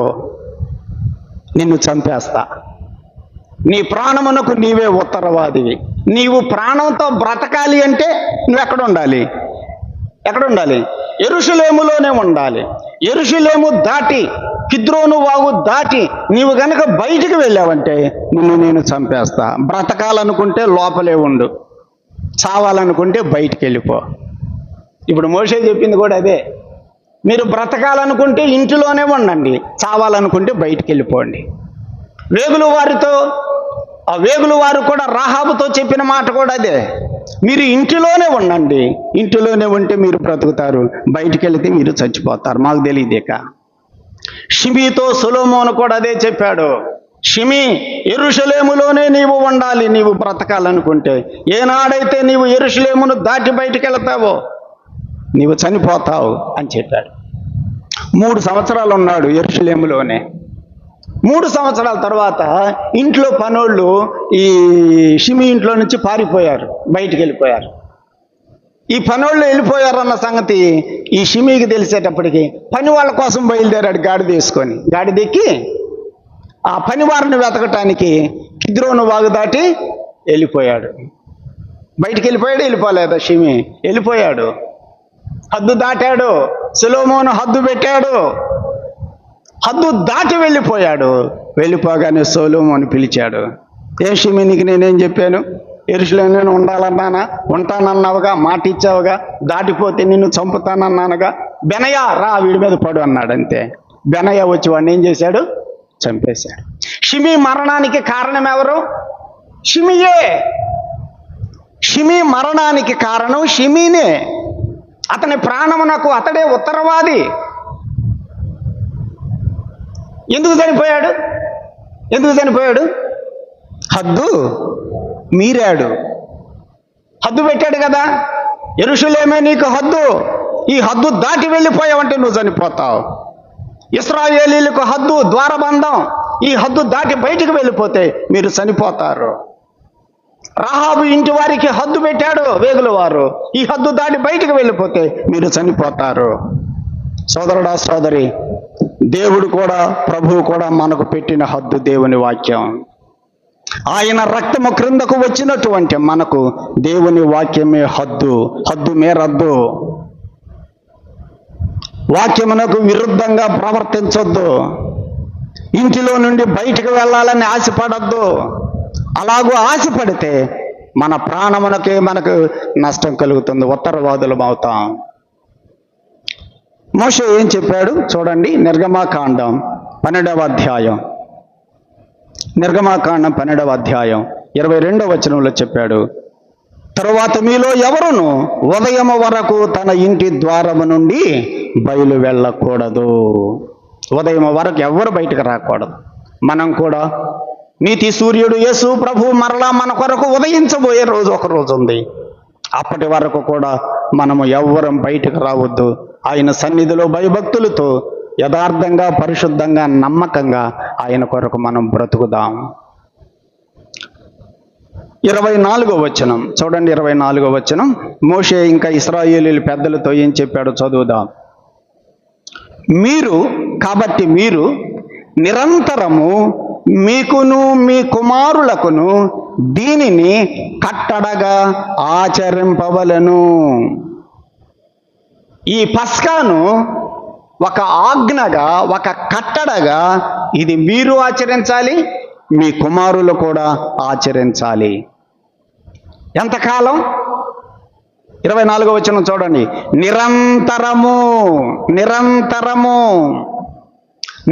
నిన్ను చంపేస్తా. నీ ప్రాణమునకు నీవే ఉత్తరవాదివి. నీవు ప్రాణంతో బ్రతకాలి అంటే నువ్వు ఎక్కడ ఉండాలి? ఎక్కడ ఉండాలి? యెరూషలేములోనే ఉండాలి. యెరూషలేము దాటి, కిద్రోను వాగు దాటి నీవు గనక బయటికి వెళ్ళావంటే నిన్ను నేను చంపేస్తా. బ్రతకాలనుకుంటే లోపలే ఉండు, చావాలనుకుంటే బయటికి వెళ్ళిపో. ఇప్పుడు మోషే చెప్పింది కూడా అదే. మీరు బ్రతకాలనుకుంటే ఇంటిలోనే ఉండండి, చావాలనుకుంటే బయటికి వెళ్ళిపోండి. వేగులు వారు కూడా రాహాబుతో చెప్పిన మాట కూడా అదే. మీరు ఇంటిలోనే ఉండండి, ఇంటిలోనే ఉంటే మీరు బ్రతుకుతారు, బయటికి వెళితే మీరు చచ్చిపోతారు. మాకు తెలియదేక. షిమీతో సొలొమోను కూడా అదే చెప్పాడు. షిమీ, యెరూషలేములోనే నీవు ఉండాలి నీవు బ్రతకాలనుకుంటే. ఏనాడైతే నీవు యెరూషలేమును దాటి బయటికి వెళతావో నీవు చనిపోతావు అని చెప్పాడు. 3 సంవత్సరాలు ఉన్నాడు యెరూషలేములోనే. 3 సంవత్సరాల తర్వాత ఇంట్లో పనోళ్ళు ఈ షిమీ ఇంట్లో నుంచి పారిపోయారు, బయటికి వెళ్ళిపోయారు. ఈ పనోళ్ళు వెళ్ళిపోయారన్న సంగతి ఈ షిమీకి తెలిసేటప్పటికి పని వాళ్ళ కోసం బయలుదేరాడు గాడిద వేసుకొని. గాడిదెక్కి ఆ పని వారిని వెతకటానికి కిద్రోను వాగు దాటి వెళ్ళిపోయాడు. బయటికి వెళ్ళిపోలేదా షిమీ? వెళ్ళిపోయాడు, హద్దు దాటాడు. సొలొమోను హద్దు పెట్టాడు, హద్దు దాటి వెళ్ళిపోయాడు. వెళ్ళిపోగానే సొలొమోను పిలిచాడు, ఏ షిమీ, నీకు నేనేం చెప్పాను? యెరూషలేములో ఉండాలన్నానా? ఉంటానన్నావుగా, మాట ఇచ్చావుగా. దాటిపోతే నిన్ను చంపుతానన్నానుగా. బెనయా, రా, వీడి మీద పడు అన్నాడు. అంతే. బెనయా వచ్చి వాడిని ఏం చేశాడు? చంపేశాడు. షిమీ మరణానికి కారణం ఎవరు? షిమీయే. షిమీ మరణానికి కారణం షిమీనే. అతని ప్రాణమునకు అతడే ఉత్తరవాది. ఎందుకు చనిపోయాడు? హద్దు మీరాడు. హద్దు పెట్టాడు కదా, యెరూషలేమే నీకు హద్దు. ఈ హద్దు దాటి వెళ్ళిపోయావంటే నువ్వు చనిపోతావు. ఇశ్రాయేలీయులకు హద్దు ద్వారబంధం. ఈ హద్దు దాటి బయటికి వెళ్ళిపోతే మీరు చనిపోతారు. రాహాబు ఇంటి వారికి హద్దు పెట్టాడు వేగుల వారు. ఈ హద్దు దాటి బయటికి వెళ్ళిపోతే మీరు చనిపోతారు. సోదరుడా, సోదరి, దేవుడు కూడా, ప్రభువు కూడా మనకు పెట్టిన హద్దు దేవుని వాక్యం. ఆయన రక్తము క్రిందకు వచ్చినటువంటి మనకు దేవుని వాక్యమే హద్దు. హద్దు మేరద్దు. వాక్యమునకు విరుద్ధంగా ప్రవర్తించొద్దు. ఇంటిలో నుండి బయటకు వెళ్ళాలని ఆశపడద్దు. అలాగూ ఆశపడితే మన ప్రాణమునకే మనకు నష్టం కలుగుతుంది, ఉత్తరవాదులం అవుతాం. మోషే ఏం చెప్పాడు చూడండి, నిర్గమాకాండం 12వ అధ్యాయం, నిర్గమాకాండం 12వ అధ్యాయం 22వ వచనంలో చెప్పాడు, తరువాత మీలో ఎవరును ఉదయం వరకు తన ఇంటి ద్వారము నుండి బయలు వెళ్ళకూడదు. ఉదయం వరకు ఎవరు బయటకు రాకూడదు. మనం కూడా నీతి సూర్యుడు యేసు ప్రభు మరలా మన కొరకు ఉదయించబోయే రోజు ఒక రోజు ఉంది. అప్పటి వరకు కూడా మనము ఎవ్వరం బయటకు రావద్దు. ఆయన సన్నిధిలో భయభక్తులతో యథార్థంగా, పరిశుద్ధంగా, నమ్మకంగా ఆయన కొరకు మనం బ్రతుకుదాం. 24వ వచనం చూడండి, 24వ వచనం. మోషే ఇంకా ఇశ్రాయేలీయుల పెద్దలతో ఏం చెప్పాడో చదువుదాం. కాబట్టి మీరు నిరంతరము మీకును మీ కుమారులకును దీనిని కట్టడగా ఆచరింపవలెను. ఈ పస్కాను ఒక ఆజ్ఞగా, ఒక కట్టడగా ఇది మీరు ఆచరించాలి, మీ కుమారులు కూడా ఆచరించాలి. ఎంతకాలం? 24వ వచనం చూడండి. నిరంతరము, నిరంతరము,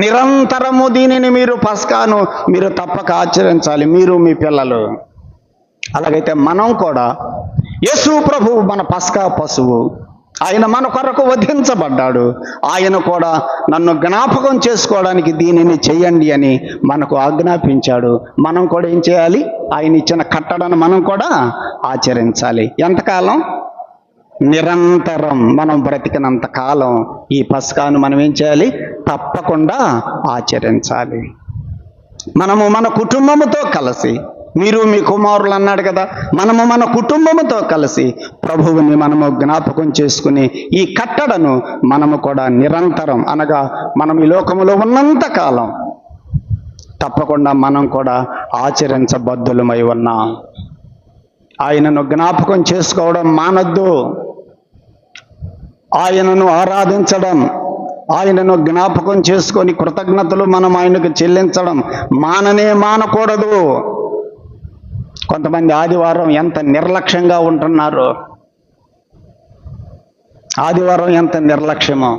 నిరంతరము దీనిని మీరు పస్కాను మీరు తప్పక ఆచరించాలి, మీరు మీ పిల్లలు. అలాగైతే మనం కూడా, యేసు ప్రభువు మన పస్కా పశువు, ఆయన మన కొరకు వధించబడ్డాడు. ఆయన కూడా నన్ను జ్ఞాపకం చేసుకోవడానికి దీనిని చెయ్యండి అని మనకు ఆజ్ఞాపించాడు. మనం కూడా ఏం చేయాలి? ఆయన ఇచ్చిన కట్టడను మనం కూడా ఆచరించాలి. ఎంతకాలం? నిరంతరం. మనం బ్రతికినంత కాలం ఈ పస్కాను మనం ఏం చేయాలి? తప్పకుండా ఆచరించాలి. మనము మన కుటుంబముతో కలిసి, మీరు మీ కుమారులు అన్నాడు కదా, మనము మన కుటుంబముతో కలిసి ప్రభువుని మనము జ్ఞాపకం చేసుకుని ఈ కట్టడను మనము కూడా నిరంతరం, అనగా మనం ఈ లోకములో ఉన్నంత కాలం తప్పకుండా మనం కూడా ఆచరించబద్ధులమై ఉన్నాం. ఆయనను జ్ఞాపకం చేసుకోవడం మానొద్దు. ఆయనను ఆరాధించడం, ఆయనను జ్ఞాపకం చేసుకొని కృతజ్ఞతలు మనం ఆయనకు చెల్లించడం మానకూడదు. కొంతమంది ఆదివారం ఎంత నిర్లక్ష్యంగా ఉంటున్నారు. ఆదివారం ఎంత నిర్లక్ష్యమో.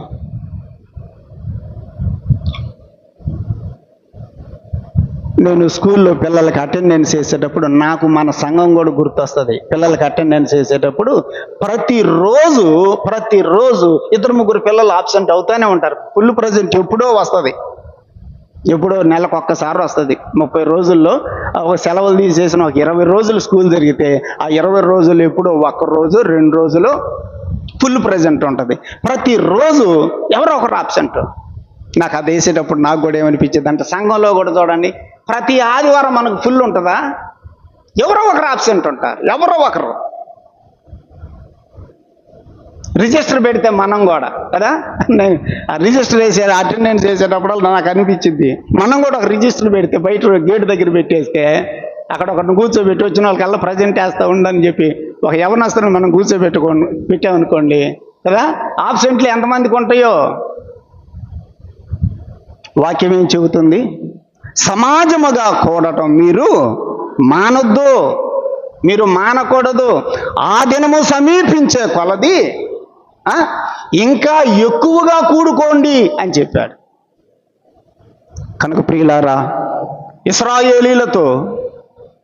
నేను స్కూల్లో పిల్లలకి అటెండెన్స్ చేసేటప్పుడు నాకు మన సంఘం కూడా గుర్తొస్తుంది. పిల్లలకి అటెండెన్స్ చేసేటప్పుడు ప్రతిరోజు 2-3 పిల్లలు ఆబ్సెంట్ అవుతూనే ఉంటారు. ఫుల్ ప్రజెంట్ ఎప్పుడో వస్తుంది, ఎప్పుడో నెలకు ఒక్కసారి వస్తుంది. 30 రోజుల్లో ఒక సెలవులు తీసేసిన ఒక 20 రోజులు స్కూల్ జరిగితే ఆ 20 రోజులు ఎప్పుడో 1 రోజు 2 రోజులు ఫుల్ ప్రజెంట్ ఉంటుంది. ప్రతిరోజు ఎవరో ఒకరు ఆబ్సెంట్. నాకు అది వేసేటప్పుడు నాకు కూడా ఏమనిపించింది అంటే, సంఘంలో కూడా చూడండి, ప్రతి ఆదివారం మనకు ఫుల్ ఉంటుందా? ఎవరో ఒకరు ఆబ్సెంట్ ఉంటారు, ఎవరో ఒకరు. రిజిస్టర్ పెడితే మనం కూడా కదా, నేను రిజిస్టర్ వేసే అటెండెన్స్ వేసేటప్పుడు నాకు అనిపించింది, మనం కూడా ఒక రిజిస్టర్ పెడితే బయట గేటు దగ్గర పెట్టేస్తే అక్కడ ఒకరిని కూర్చోబెట్టి వచ్చిన వాళ్ళకల్లా ప్రజెంట్ వేస్తూ ఉండని చెప్పి ఒక యవనస్తుని మనం పెట్టామనుకోండి కదా, ఆబ్సెంట్లు ఎంతమందికి ఉంటాయో. వాక్యం ఏం చెబుతుంది? సమాజముగా కూడటం మీరు మానొద్దు, మీరు మానకూడదు. ఆ దినము సమీపించే కొలది ఇంకా ఎక్కువగా కూడుకోండి అని చెప్పాడు. కనుక ప్రియులారా, ఇశ్రాయేలీలతో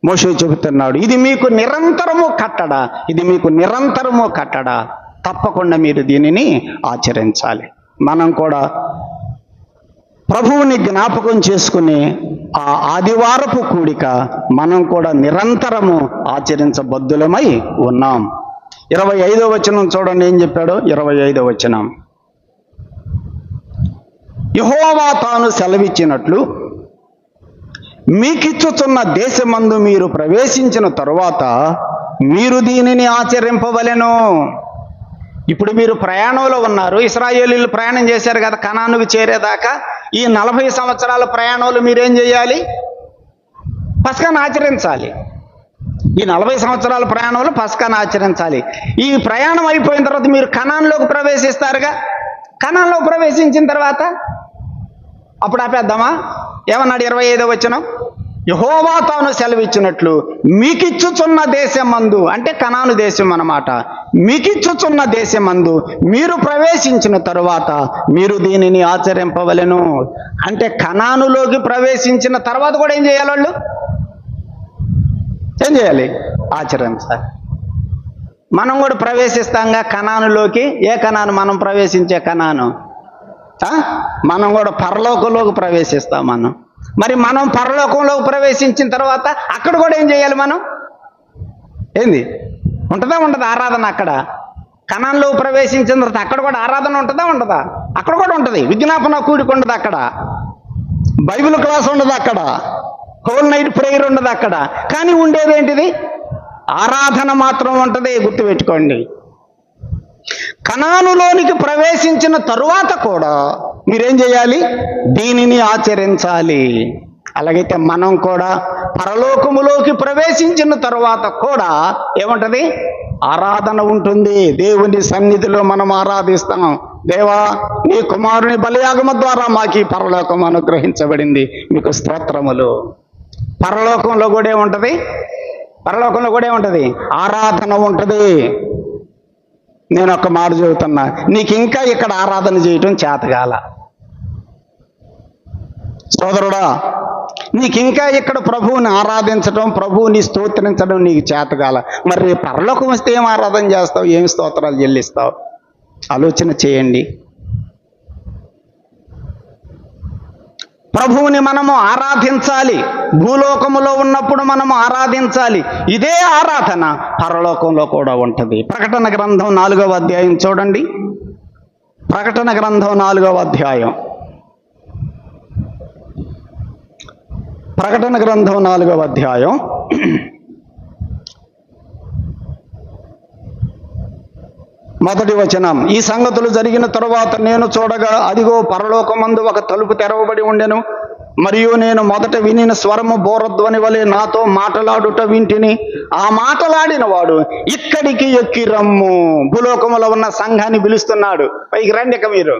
మోషే చెబుతున్నాడు, ఇది మీకు నిరంతరము కట్టడా, ఇది మీకు నిరంతరము కట్టడా, తప్పకుండా మీరు దీనిని ఆచరించాలి. మనం కూడా ప్రభువుని జ్ఞాపకం చేసుకుని ఆ ఆదివారపు కూడిక మనం కూడా నిరంతరము ఆచరించబద్ధులమై ఉన్నాం. 25వ వచనం చూడండి ఏం చెప్పాడో. 25వ వచనం, యెహోవా తాను సెలవిచ్చినట్లు మీకిచ్చుచున్న దేశమందు మీరు ప్రవేశించిన తరువాత మీరు దీనిని ఆచరింపవలెను. ఇప్పుడు మీరు ప్రయాణంలో ఉన్నారు. ఇశ్రాయేలీయులు ప్రయాణం చేశారు కదా కనానుకు చేరేదాకా. ఈ 40 సంవత్సరాల ప్రయాణంలో మీరేం చేయాలి? పస్కాను ఆచరించాలి. ఈ 40 సంవత్సరాల ప్రయాణంలో పస్కాను ఆచరించాలి. ఈ ప్రయాణం అయిపోయిన తర్వాత మీరు కనాన్లోకి ప్రవేశిస్తారుగా. కనాన్లో ప్రవేశించిన తర్వాత అప్పుడు ఆపేద్దామా? ఏమన్నాడు 25వ వచనం? యెహోవా తాను సెలవిచ్చినట్లు మీకిచ్చుచున్న దేశమందు, అంటే కనాను దేశం అన్నమాట, మీకిచ్చుచున్న దేశమందు మీరు ప్రవేశించిన తరువాత మీరు దీనిని ఆచరింపవలెను. అంటే కనానులోకి ప్రవేశించిన తర్వాత కూడా ఏం చేయాలి? వాళ్ళు ఏం చేయాలి? ఆచరించాలి. మనం కూడా ప్రవేశిస్తాంగా కనానులోకి. ఏ కనాను? మనం ప్రవేశించే కనాను. మనం కూడా పరలోకంలోకి ప్రవేశిస్తాం మనం. మరి మనం పరలోకంలోకి ప్రవేశించిన తర్వాత అక్కడ కూడా ఏం చేయాలి? మనం ఏంది ఉంటుందా ఉండదా ఆరాధన? అక్కడ కనాన్లో ప్రవేశించిన తర్వాత అక్కడ కూడా ఆరాధన ఉంటుందా ఉండదా? అక్కడ కూడా ఉంటుంది. విజ్ఞాపన కూడిక ఉండదు అక్కడ, బైబిల్ క్లాస్ ఉండదు అక్కడ, హోల్ నైట్ ప్రేయర్ ఉండదు అక్కడ. కానీ ఉండేది ఏంటిది? ఆరాధన మాత్రం ఉంటుంది. గుర్తుపెట్టుకోండి. కనానులోనికి ప్రవేశించిన తరువాత కూడా మీరేం చేయాలి? దీనిని ఆచరించాలి. అలాగైతే మనం కూడా పరలోకములోకి ప్రవేశించిన తరువాత కూడా ఏముంటది? ఆరాధన ఉంటుంది. దేవుని సన్నిధిలో మనం ఆరాధిస్తాం. దేవా, నీ కుమారుని బలియాగము ద్వారా మాకు ఈ పరలోకం అనుగ్రహించబడింది, మీకు స్తోత్రములు. పరలోకంలో కూడా ఏముంటది? పరలోకంలో కూడా ఏముంటది? ఆరాధన ఉంటుంది. నేను ఒక మాట చెబుతున్నా, నీకు ఇంకా ఇక్కడ ఆరాధన చేయటం చేతగాల సోదరుడా, నీకు ఇంకా ఇక్కడ ప్రభువుని ఆరాధించడం, ప్రభువుని స్తోత్రించడం నీకు చేతగాల. మరి పరలోకం వస్తే ఏం ఆరాధన చేస్తావు? ఏం స్తోత్రాలు చెల్లిస్తావు? ఆలోచన చేయండి. ప్రభువుని మనము ఆరాధించాలి. భూలోకములో ఉన్నప్పుడు మనము ఆరాధించాలి. ఇదే ఆరాధన పరలోకంలో కూడా ఉంటుంది. ప్రకటన గ్రంథం 4వ అధ్యాయం చూడండి. ప్రకటన గ్రంథం 4వ అధ్యాయం. ప్రకటన గ్రంథం 4వ అధ్యాయం 1వ వచనం. ఈ సంగతులు జరిగిన తరువాత నేను చూడగా, అదిగో పరలోకమందు ఒక తలుపు తెరవబడి ఉండెను. మరియు నేను మొదట వినిన స్వరము బోరధ్వని వలె నాతో మాటలాడుట వింటిని. ఆ మాటలాడిన వాడు, ఇక్కడికి ఎక్కి రమ్ము. భూలోకములో ఉన్న సంఘాన్ని పిలుస్తున్నాడు. పైకి రండి. ఇక మీరు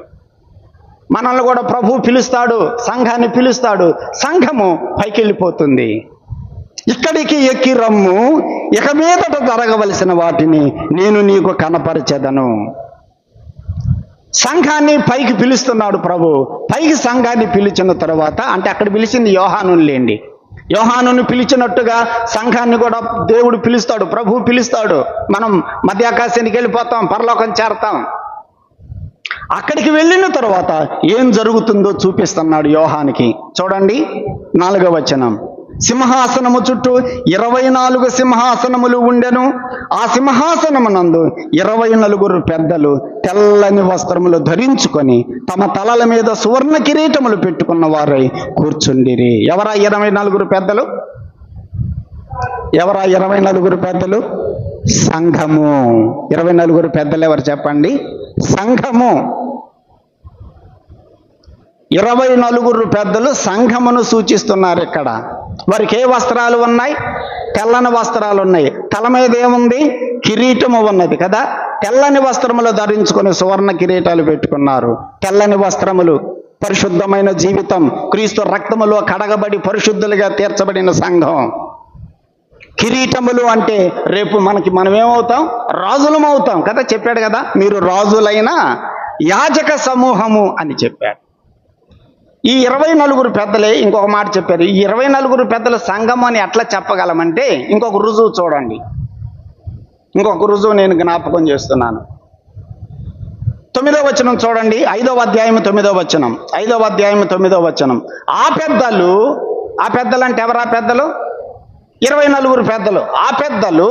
మనల్ని కూడా ప్రభు పిలుస్తాడు, సంఘాన్ని పిలుస్తాడు. సంఘము పైకి వెళ్ళిపోతుంది. ఇక్కడికి ఎక్కి రమ్ము, ఇక మీదట జరగవలసిన వాటిని నేను నీకు కనపరిచెదను. సంఘాన్ని పైకి పిలుస్తున్నాడు ప్రభు. పైకి సంఘాన్ని పిలిచిన తర్వాత, అంటే అక్కడ పిలిచింది యోహానుని లేండి, యోహానుని పిలిచినట్టుగా సంఘాన్ని కూడా దేవుడు పిలుస్తాడు, ప్రభు పిలుస్తాడు. మనం మధ్యాకాశానికి వెళ్ళిపోతాం, పరలోకం చేరతాం. అక్కడికి వెళ్ళిన తర్వాత ఏం జరుగుతుందో చూపిస్తున్నాడు యోహానికి. చూడండి 4వ వచనం. సింహాసనము చుట్టూ 24 సింహాసనములు ఉండెను. ఆ సింహాసనమునందు 24 పెద్దలు తెల్లని వస్త్రములు ధరించుకొని తమ తలల మీద సువర్ణ కిరీటములు పెట్టుకున్న వారై కూర్చుండిరి. ఎవరా 24 పెద్దలు? ఎవరా 24 పెద్దలు? సంఘము. 24 పెద్దలు ఎవరు చెప్పండి? సంఘము. 24 పెద్దలు సంఘమును సూచిస్తున్నారు ఇక్కడ. వారికి ఏ వస్త్రాలు ఉన్నాయి? తెల్లని వస్త్రాలు ఉన్నాయి. తల మీద ఏముంది? కిరీటము ఉన్నది కదా. తెల్లని వస్త్రములు ధరించుకొని సువర్ణ కిరీటాలు పెట్టుకున్నారు. తెల్లని వస్త్రములు, పరిశుద్ధమైన జీవితం, క్రీస్తు రక్తములో కడగబడి పరిశుద్ధులుగా తీర్చబడిన సంఘం. కిరీటములు అంటే రేపు మనం ఏమవుతాం? రాజులం అవుతాం కదా. చెప్పాడు కదా, మీరు రాజులైన యాజక సమూహము అని చెప్పాడు. ఈ 24 పెద్దలే ఇంకొక మాట చెప్పారు. ఈ 24 పెద్దల సంఘం అని ఎట్లా చెప్పగలమంటే ఇంకొక రుజువు చూడండి. ఇంకొక రుజువు నేను జ్ఞాపకం చేస్తున్నాను. 9వ వచనం చూడండి. 5వ అధ్యాయం 9వ వచనం. 5వ అధ్యాయం 9వ వచనం. ఆ పెద్దలు అంటే ఎవరా పెద్దలు? 24 పెద్దలు. ఆ పెద్దలు,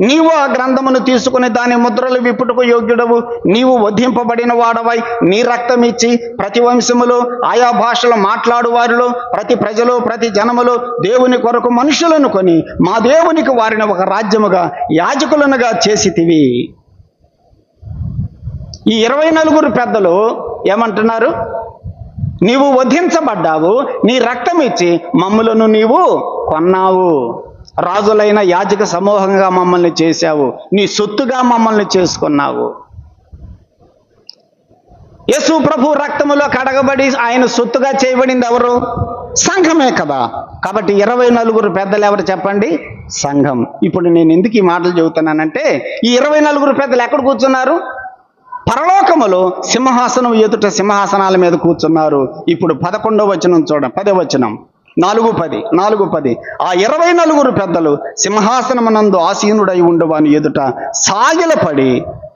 నీవు ఆ గ్రంథమును తీసుకుని దాని ముద్రలు విప్పుటకు యోగ్యుడవు, నీవు వధింపబడిన వాడవై నీ రక్తం ఇచ్చి ప్రతి వంశములో, ఆయా భాషలు మాట్లాడు వారిలో, ప్రతి ప్రజలు, ప్రతి జనములు దేవుని కొరకు మనుషులను కొని మా దేవునికి వారిని ఒక రాజ్యముగా యాజకులనుగా చేసితివి. ఈ 24 పెద్దలు ఏమంటున్నారు? నీవు వధించబడ్డావు, నీ రక్తం ఇచ్చి మమ్ములను నీవు కొన్నావు, రాజులైన యాజక సమూహంగా మమ్మల్ని చేశావు, నీ సొత్తుగా మమ్మల్ని చేసుకున్నావు. యేసు ప్రభు రక్తములో కడగబడి ఆయన సొత్తుగా చేయబడింది ఎవరు? సంఘమే కదా. కాబట్టి 24 పెద్దలు ఎవరు చెప్పండి? సంఘం. ఇప్పుడు నేను ఎందుకు ఈ మాటలు చెబుతున్నానంటే, ఈ 24 పెద్దలు ఎక్కడ కూర్చున్నారు? పరలోకములో సింహాసనం ఎదుట సింహాసనాల మీద కూర్చున్నారు. ఇప్పుడు 11వ వచనం చూడండి, 10వ వచనం, 4:10. ఆ 24 పెద్దలు సింహాసనమునందు ఆసీనుడై ఉండువాని ఎదుట సాగిలపడి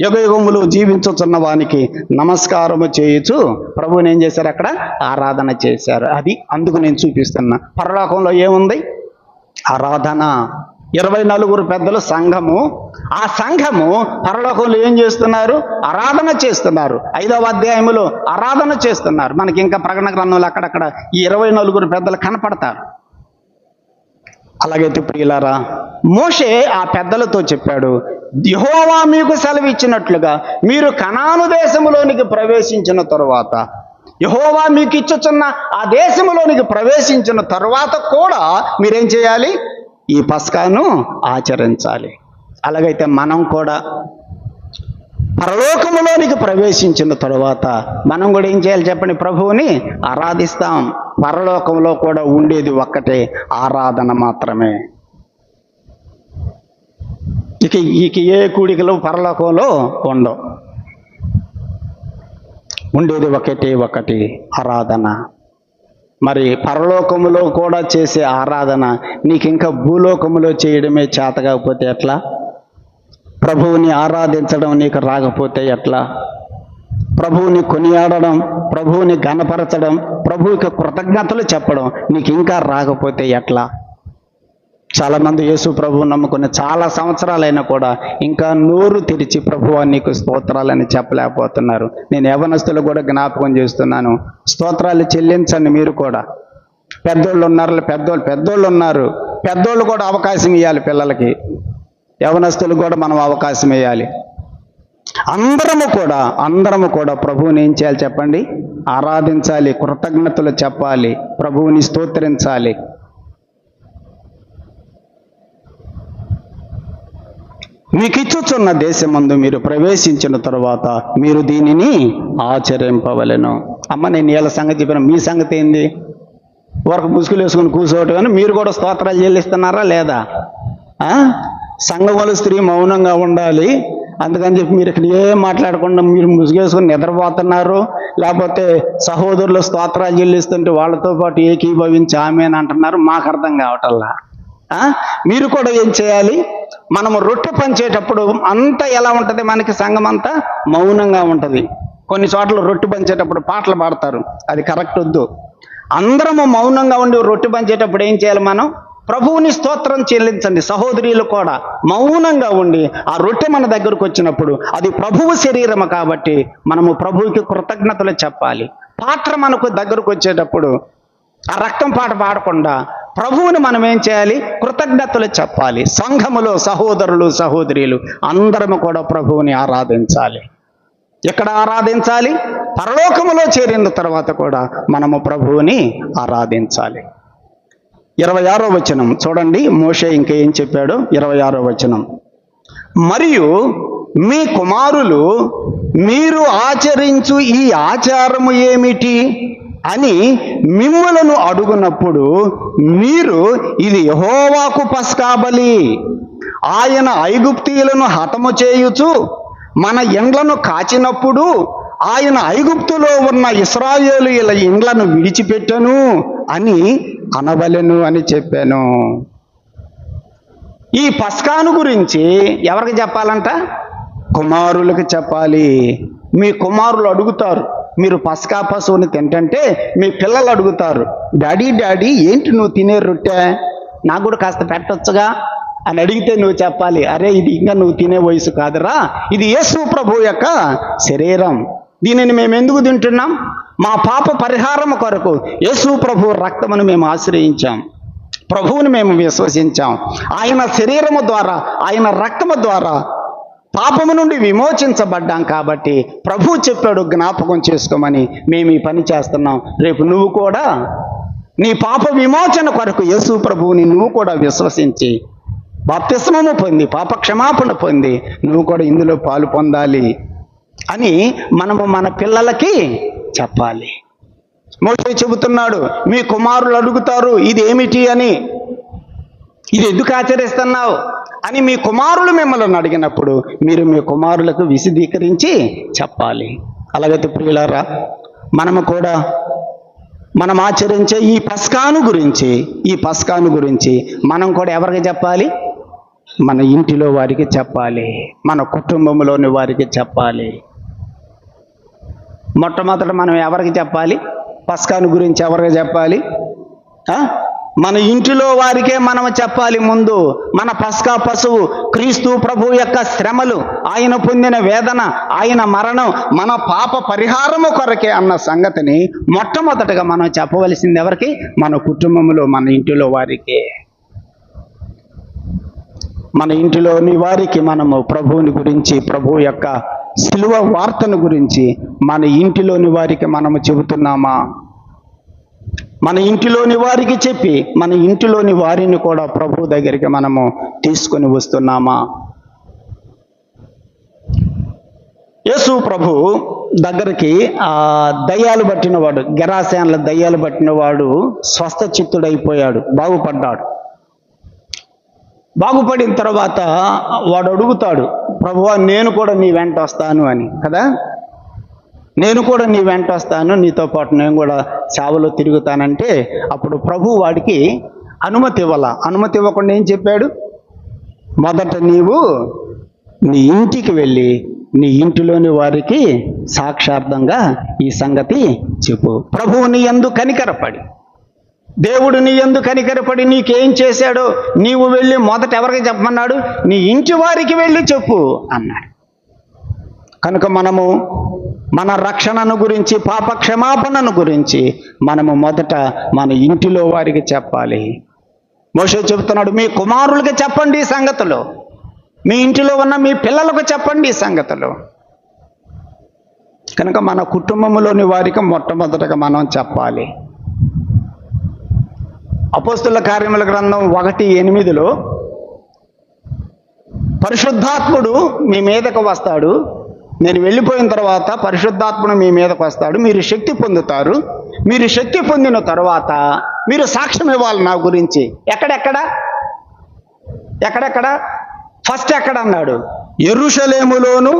యుగయుగములు జీవించుచున్న వానికి నమస్కారము చేయుచు ప్రభువుని ఏం చేశారు? అక్కడ ఆరాధన చేశారు. అది అందుకు నేను చూపిస్తున్నా. పరలోకంలో ఏముంది? ఆరాధన. 24 పెద్దలు సంఘము. ఆ సంఘము పరలోకంలో ఏం చేస్తున్నారు? ఆరాధన చేస్తున్నారు. 5వ అధ్యాయములో ఆరాధన చేస్తున్నారు. మనకి ఇంకా ప్రకటన గ్రంథంలో అక్కడక్కడ ఈ 24 పెద్దలు కనపడతారు. అలాగైతే ప్రియులారా, మోషే ఆ పెద్దలతో చెప్పాడు, యెహోవా మీకు సెలవు ఇచ్చినట్లుగా మీరు కనాను దేశములోనికి ప్రవేశించిన తరువాత, యెహోవా మీకు ఇచ్చుచున్న ఆ దేశములోనికి ప్రవేశించిన తరువాత కూడా మీరేం చేయాలి? ఈ పస్కాను ఆచరించాలి. అలాగైతే మనం కూడా పరలోకములోనికి ప్రవేశించిన తరువాత మనం కూడా ఏం చేయాలి చెప్పండి? ప్రభువుని ఆరాధిస్తాం. పరలోకంలో కూడా ఉండేది ఒక్కటే, ఆరాధన మాత్రమే. ఇక ఏ కూడికలు పరలోకంలో ఉండవు. ఉండేది ఒకటి, ఆరాధన. మరి పరలోకములో కూడా చేసే ఆరాధన నీకు ఇంకా భూలోకములో చేయడమే చేత కాకపోతే ఎట్లా? ప్రభువుని ఆరాధించడం నీకు రాకపోతే ఎట్లా? ప్రభువుని కొనియాడడం, ప్రభువుని ఘనపరచడం, ప్రభువుకి కృతజ్ఞతలు చెప్పడం నీకు ఇంకా రాకపోతే ఎట్లా? చాలామంది యేసు ప్రభువు నమ్ముకుని చాలా సంవత్సరాలైనా కూడా ఇంకా నోరు తెరిచి ప్రభువా నీకు స్తోత్రాలని చెప్పలేకపోతున్నారు. నేను యవనస్తులు కూడా జ్ఞాపకం చేస్తున్నాను, స్తోత్రాలు చెల్లించండి. మీరు కూడా పెద్దోళ్ళు ఉన్నారు, పెద్దోళ్ళు ఉన్నారు, పెద్దోళ్ళు కూడా అవకాశం ఇవ్వాలి పిల్లలకి. యవనస్తులు కూడా మనం అవకాశం ఇవ్వాలి. అందరము కూడా ప్రభువుని ఏం చేయాలి చెప్పండి? ఆరాధించాలి, కృతజ్ఞతలు చెప్పాలి, ప్రభువుని స్తోత్రించాలి. మీకు ఇచ్చుచున్న దేశమందు మీరు ప్రవేశించిన తరువాత మీరు దీనిని ఆచరింపవలెను. అమ్మ, నేను వీళ్ళ సంగతి చెప్పాను, మీ సంగతి ఏంది? వరకు ముసుగులు వేసుకుని కూర్చోవటం. కానీ మీరు కూడా స్తోత్రాలు చెల్లిస్తున్నారా లేదా? సంఘముల స్త్రీ మౌనంగా ఉండాలి, అందుకని చెప్పి మీరు ఇక్కడ ఏం మాట్లాడకుండా మీరు ముసుగేసుకుని నిద్రపోతున్నారు. లేకపోతే సహోదరులు స్తోత్రాలు చెల్లిస్తుంటే వాళ్ళతో పాటు ఏకీభవించి ఆమెన్ అంటున్నారు. మాకు అర్థం కావటల్లా. మీరు కూడా ఏం చేయాలి? మనము రొట్టె పంచేటప్పుడు అంతా ఎలా ఉంటుంది? మనకి సంఘం అంతా మౌనంగా ఉంటుంది. కొన్ని చోట్ల రొట్టె పంచేటప్పుడు పాటలు పాడతారు, అది కరెక్ట్ వద్దు. అందరము మౌనంగా ఉండి రొట్టె పంచేటప్పుడు ఏం చేయాలి? మనం ప్రభువుని స్తోత్రం చెల్లించండి. సహోదరులు కూడా మౌనంగా ఉండి ఆ రొట్టె మన దగ్గరకు వచ్చినప్పుడు అది ప్రభువు శరీరము కాబట్టి మనము ప్రభువుకి కృతజ్ఞతలు చెప్పాలి. పాత్ర మనకు దగ్గరకు వచ్చేటప్పుడు ఆ రక్తం పాట పాడకుండా ప్రభువుని మనం ఏం చేయాలి? కృతజ్ఞతలు చెప్పాలి. సంఘములో సహోదరులు సహోదరులు అందరము కూడా ప్రభువుని ఆరాధించాలి. ఎక్కడ ఆరాధించాలి? పరలోకములో చేరిన తర్వాత కూడా మనము ప్రభువుని ఆరాధించాలి. 26వ వచనం చూడండి, మోషే ఇంకా ఏం చెప్పాడు? 26వ వచనం, మరియు మీ కుమారులు మీరు ఆచరించు ఈ ఆచారము ఏమిటి అని మిమ్ములను అడుగునప్పుడు మీరు ఇది యెహోవాకు పస్కా బలి, ఆయన ఐగుప్తీయులను హతము చేయుచు మన ఇండ్లను కాచినప్పుడు ఆయన ఐగుప్తులో ఉన్న ఇశ్రాయేలీయుల ఇండ్లను విడిచిపెట్టెను అని అనవలెను అని చెప్పాను. ఈ పస్కాను గురించి ఎవరికి చెప్పాలంట? కుమారులకు చెప్పాలి. మీ కుమారులు అడుగుతారు, మీరు పస్కా పశువుని తింటంటే మీ పిల్లలు అడుగుతారు, డాడీ ఏంటి నువ్వు తినే రొట్టె, నాకు కూడా కాస్త పెట్టొచ్చుగా అని అడిగితే నువ్వు చెప్పాలి, అరే ఇది ఇంకా నువ్వు తినే వయసు కాదురా, ఇది యేసు ప్రభు యొక్క శరీరం, దీనిని మేము ఎందుకు తింటున్నాం? మా పాప పరిహారం కొరకు యేసు ప్రభు రక్తమును మేము ఆశ్రయించాం, ప్రభువుని మేము విశ్వసించాం, ఆయన శరీరము ద్వారా ఆయన రక్తము ద్వారా పాపము నుండి విమోచించబడ్డాం. కాబట్టి ప్రభు చెప్పాడు జ్ఞాపకం చేసుకోమని మేము ఈ పని చేస్తున్నాం. రేపు నువ్వు కూడా నీ పాప విమోచన కొరకు యేసు ప్రభువుని నువ్వు కూడా విశ్వసించి బాప్తిస్మము పొంది పాప క్షమాపణ పొంది నువ్వు కూడా ఇందులో పాలు పొందాలి అని మనము మన పిల్లలకి చెప్పాలి. మోషే చెబుతున్నాడు, మీ కుమారులు అడుగుతారు ఇది ఏమిటి అని, ఇది ఎందుకు ఆచరిస్తున్నావు అని మీ కుమారులు మిమ్మల్ని అడిగినప్పుడు మీరు మీ కుమారులకు విశదీకరించి చెప్పాలి. అలాగైతే ప్రియులారా, మనము కూడా మనం ఆచరించే ఈ పస్కాను గురించి మనం కూడా ఎవరికి చెప్పాలి? మన ఇంటిలో వారికి చెప్పాలి, మన కుటుంబంలోని వారికి చెప్పాలి. మొట్టమొదట మనం ఎవరికి చెప్పాలి? పస్కాను గురించి ఎవరికి చెప్పాలి? మన ఇంటిలో వారికే మనం చెప్పాలి. ముందు మన పస్కా పశువు క్రీస్తు ప్రభు యొక్క శ్రమలు, ఆయన పొందిన వేదన, ఆయన మరణం మన పాప పరిహారము కొరకే అన్న సంగతిని మొట్టమొదటగా మనం చెప్పవలసింది ఎవరికి? మన కుటుంబంలో, మన ఇంటిలో వారికే. మన ఇంటిలోని వారికి మనము ప్రభువుని గురించి, ప్రభు యొక్క శిలువ వార్తను గురించి మన ఇంటిలోని వారికి మనము చెబుతున్నామా? మన ఇంటిలోని వారికి చెప్పి మన ఇంటిలోని వారిని కూడా ప్రభు దగ్గరికి మనము తీసుకొని వస్తున్నామా? యేసు ప్రభు దగ్గరికి దయ్యాలు పట్టినవాడు, గెరాసేనల దయ్యాలు పట్టినవాడు స్వస్థ చిత్తుడైపోయాడు, బాగుపడ్డాడు. బాగుపడిన తర్వాత వాడు అడుగుతాడు, ప్రభువా నేను కూడా నీ వెంట వస్తాను అని కదా, నేను కూడా నీ వెంట వస్తాను, నీతో పాటు నేను కూడా సేవలో తిరుగుతానంటే అప్పుడు ప్రభు వాడికి అనుమతి ఇవ్వకుండా ఏం చెప్పాడు? మొదట నీవు నీ ఇంటికి వెళ్ళి నీ ఇంటిలోని వారికి సాక్షార్థంగా ఈ సంగతి చెప్పు. ప్రభువు నీ యందు కనికరపడి, దేవుడు నీ యందు కనికరపడి నీకేం చేశాడో నీవు వెళ్ళి మొదట ఎవరికి చెప్పమన్నాడు? నీ ఇంటి వారికి వెళ్ళి చెప్పు అన్నాడు. కనుక మనము మన రక్షణను గురించి, పాప క్షమాపణను గురించి మనము మొదట మన ఇంటిలో వారికి చెప్పాలి. మోషే చెబుతున్నాడు, మీ కుమారులకి చెప్పండి ఈ సంగతులు, మీ ఇంటిలో ఉన్న మీ పిల్లలకు చెప్పండి ఈ సంగతులు. కనుక మన కుటుంబంలోని వారికి మొట్టమొదటగా మనం చెప్పాలి. అపోస్తుల కార్యముల గ్రంథం 1:8 పరిశుద్ధాత్ముడు మీ మీదకు వస్తాడు, నేను వెళ్ళిపోయిన తర్వాత పరిశుద్ధాత్ముడు మీ మీదకు వస్తాడు, మీరు శక్తి పొందుతారు, మీరు శక్తి పొందిన తర్వాత మీరు సాక్ష్యం ఇవ్వాలి నా గురించి. ఎక్కడెక్కడ ఫస్ట్ ఎక్కడ అన్నాడు? యెరూషలేములోను,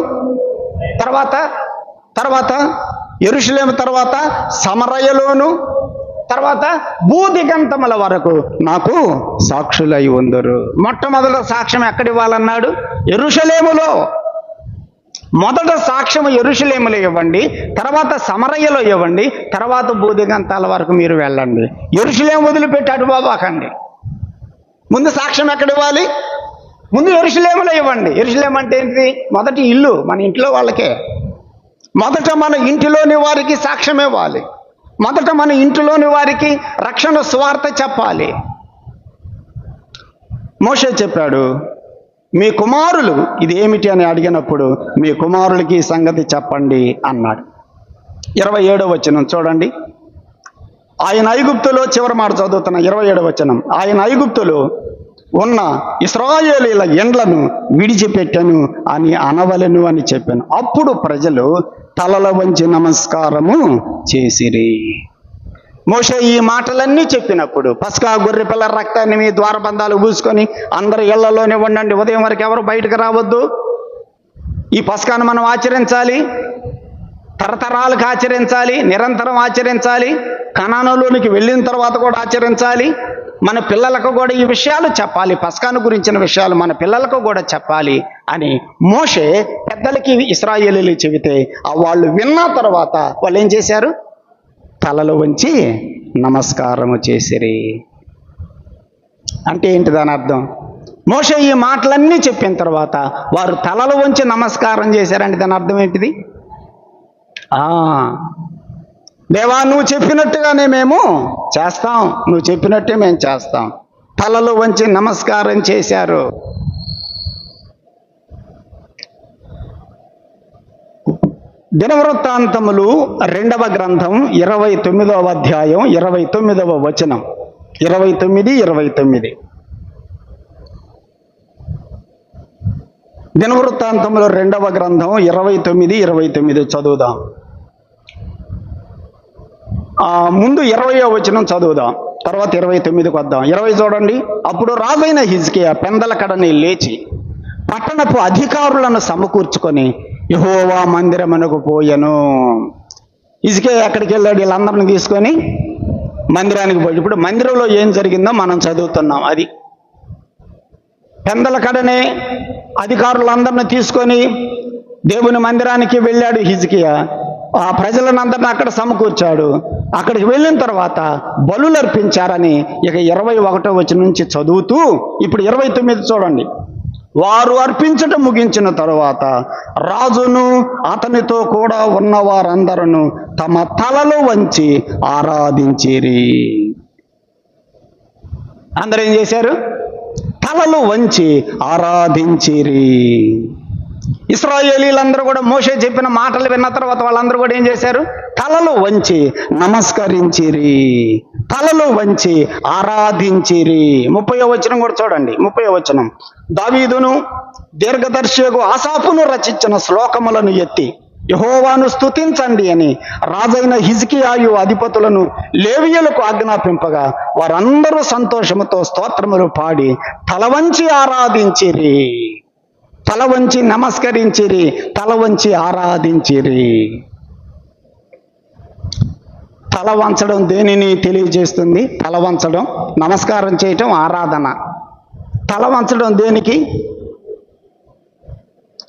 తర్వాత యెరూషలేము, తర్వాత సమరయలోను, తర్వాత భూదిగంతముల వరకు నాకు సాక్షులై ఉందరు. మొట్టమొదటి సాక్ష్యం ఎక్కడ ఇవ్వాలన్నాడు? యెరూషలేములో. మొదట సాక్ష్యం యెరూషలేములో ఇవ్వండి, తర్వాత సమరయ్యలో ఇవ్వండి, తర్వాత భూదిగంతాల వరకు మీరు వెళ్ళండి. యెరూషలేము వదిలిపెట్టి అటు బాబాకండి. ముందు సాక్ష్యం ఎక్కడ ఇవ్వాలి? ముందు యెరూషలేములో ఇవ్వండి. యెరూషలేము అంటే ఏంటి? మొదటి ఇల్లు, మన ఇంట్లో వాళ్ళకే. మొదట మన ఇంటిలోని వారికి సాక్ష్యం ఇవ్వాలి, మొదట మన ఇంటిలోని వారికి రక్షణ సువార్త చెప్పాలి. మోషే చెప్పాడు, మీ కుమారులు ఇది ఏమిటి అని అడిగినప్పుడు మీ కుమారులకి ఈ సంగతి చెప్పండి అన్నాడు. 27వ వచనం చూడండి. ఆయన ఐగుప్తులో, చివరి మాట చదువుతున్న 27వ వచనం, ఆయన ఐగుప్తులో ఉన్న ఇశ్రాయేలీయుల ఎండ్లను విడిచిపెట్టను అని అనవలెను అని చెప్పాను. అప్పుడు ప్రజలు తలల వంచి నమస్కారము చేసిరి. మోషే ఈ మాటలన్నీ చెప్పినప్పుడు, పస్కా గొర్రె పిల్ల రక్తాన్ని మీ ద్వారబంధాలు పూసుకొని అందరు ఇళ్లలోనే ఉండండి, ఉదయం వరకు ఎవరు బయటకు రావద్దు, ఈ పస్కాను మనం ఆచరించాలి, తరతరాలకు ఆచరించాలి, నిరంతరం ఆచరించాలి, కనానులోనికి వెళ్ళిన తర్వాత కూడా ఆచరించాలి, మన పిల్లలకు కూడా ఈ విషయాలు చెప్పాలి, పస్కాను గురించిన విషయాలు మన పిల్లలకు కూడా చెప్పాలి అని మోషే పెద్దలకి ఇశ్రాయేలీయులు చెబితే వాళ్ళు విన్న తర్వాత వాళ్ళు ఏం చేశారు? తలలు వంచి నమస్కారము చేసిరి. అంటే ఏంటి దాని అర్థం? మోషే ఈ మాటలన్నీ చెప్పిన తర్వాత వారు తలలు వంచి నమస్కారం చేశారంటే దాని అర్థం ఏంటిది? దేవా నువ్వు చెప్పినట్టుగానే మేము చేస్తాం, నువ్వు చెప్పినట్టే మేము చేస్తాం. తలలు వంచి నమస్కారం చేశారు. దినవృత్తాంతములు 2వ గ్రంథం 29వ అధ్యాయం 29వ వచనం, 29. దినవృత్తాంతములు 2వ గ్రంథం 29 చదువుదాం. ముందు 20వ వచనం చదువుదాం, తర్వాత 29కి వద్దాం. 20 చూడండి. అప్పుడు రాజైన హిజ్కియా పెందలకడని లేచి పట్టణపు అధికారులను సమకూర్చుకొని యెహోవా మందిరమునకు పోయెను. హిజ్కియా ఎక్కడికి వెళ్ళాడు? వీళ్ళందరిని తీసుకొని మందిరానికి పోయి. ఇప్పుడు మందిరంలో ఏం జరిగిందో మనం చదువుతున్నాం. అది పెందలకడనే అధికారులందరిని తీసుకొని దేవుని మందిరానికి వెళ్ళాడు హిజ్కియా. ఆ ప్రజలనందరిని అక్కడ సమకూర్చాడు. అక్కడికి వెళ్ళిన తర్వాత బలులు అర్పించారని ఇక 21వ వచనం నుంచి చదువుతూ ఇప్పుడు 29 చూడండి. వారు అర్పించటం ముగించిన తరువాత రాజును అతనితో కూడా ఉన్న వారందరూ తమ తలలు వంచి ఆరాధించిరి. అందరూ ఏం చేశారు? తలలు వంచి ఆరాధించిరి. ఇశ్రాయేలీలందరూ కూడా మోషే చెప్పిన మాటలు విన్న తర్వాత వాళ్ళందరూ కూడా ఏం చేశారు? తలలు వంచి నమస్కరించిరి, తలలు వంచి ఆరాధించిరి. 30వ వచనం కూడా చూడండి. 30వ వచనం. దావీదును దీర్ఘదర్శియగు ఆసాపును రచించిన శ్లోకములను ఎత్తి యెహోవాను స్తుతించండి అని రాజైన హిజ్కియాయు అధిపతులను లేవీయులకు ఆజ్ఞాపింపగా వారందరూ సంతోషముతో స్తోత్రములు పాడి తల వంచి ఆరాధించిరి, తల వంచి నమస్కరించిరి, తల వంచి ఆరాధించిరి. తల వంచడం దేనిని తెలియజేస్తుంది? తల వంచడం, నమస్కారం చేయటం ఆరాధన. తల వంచడం దేనికి?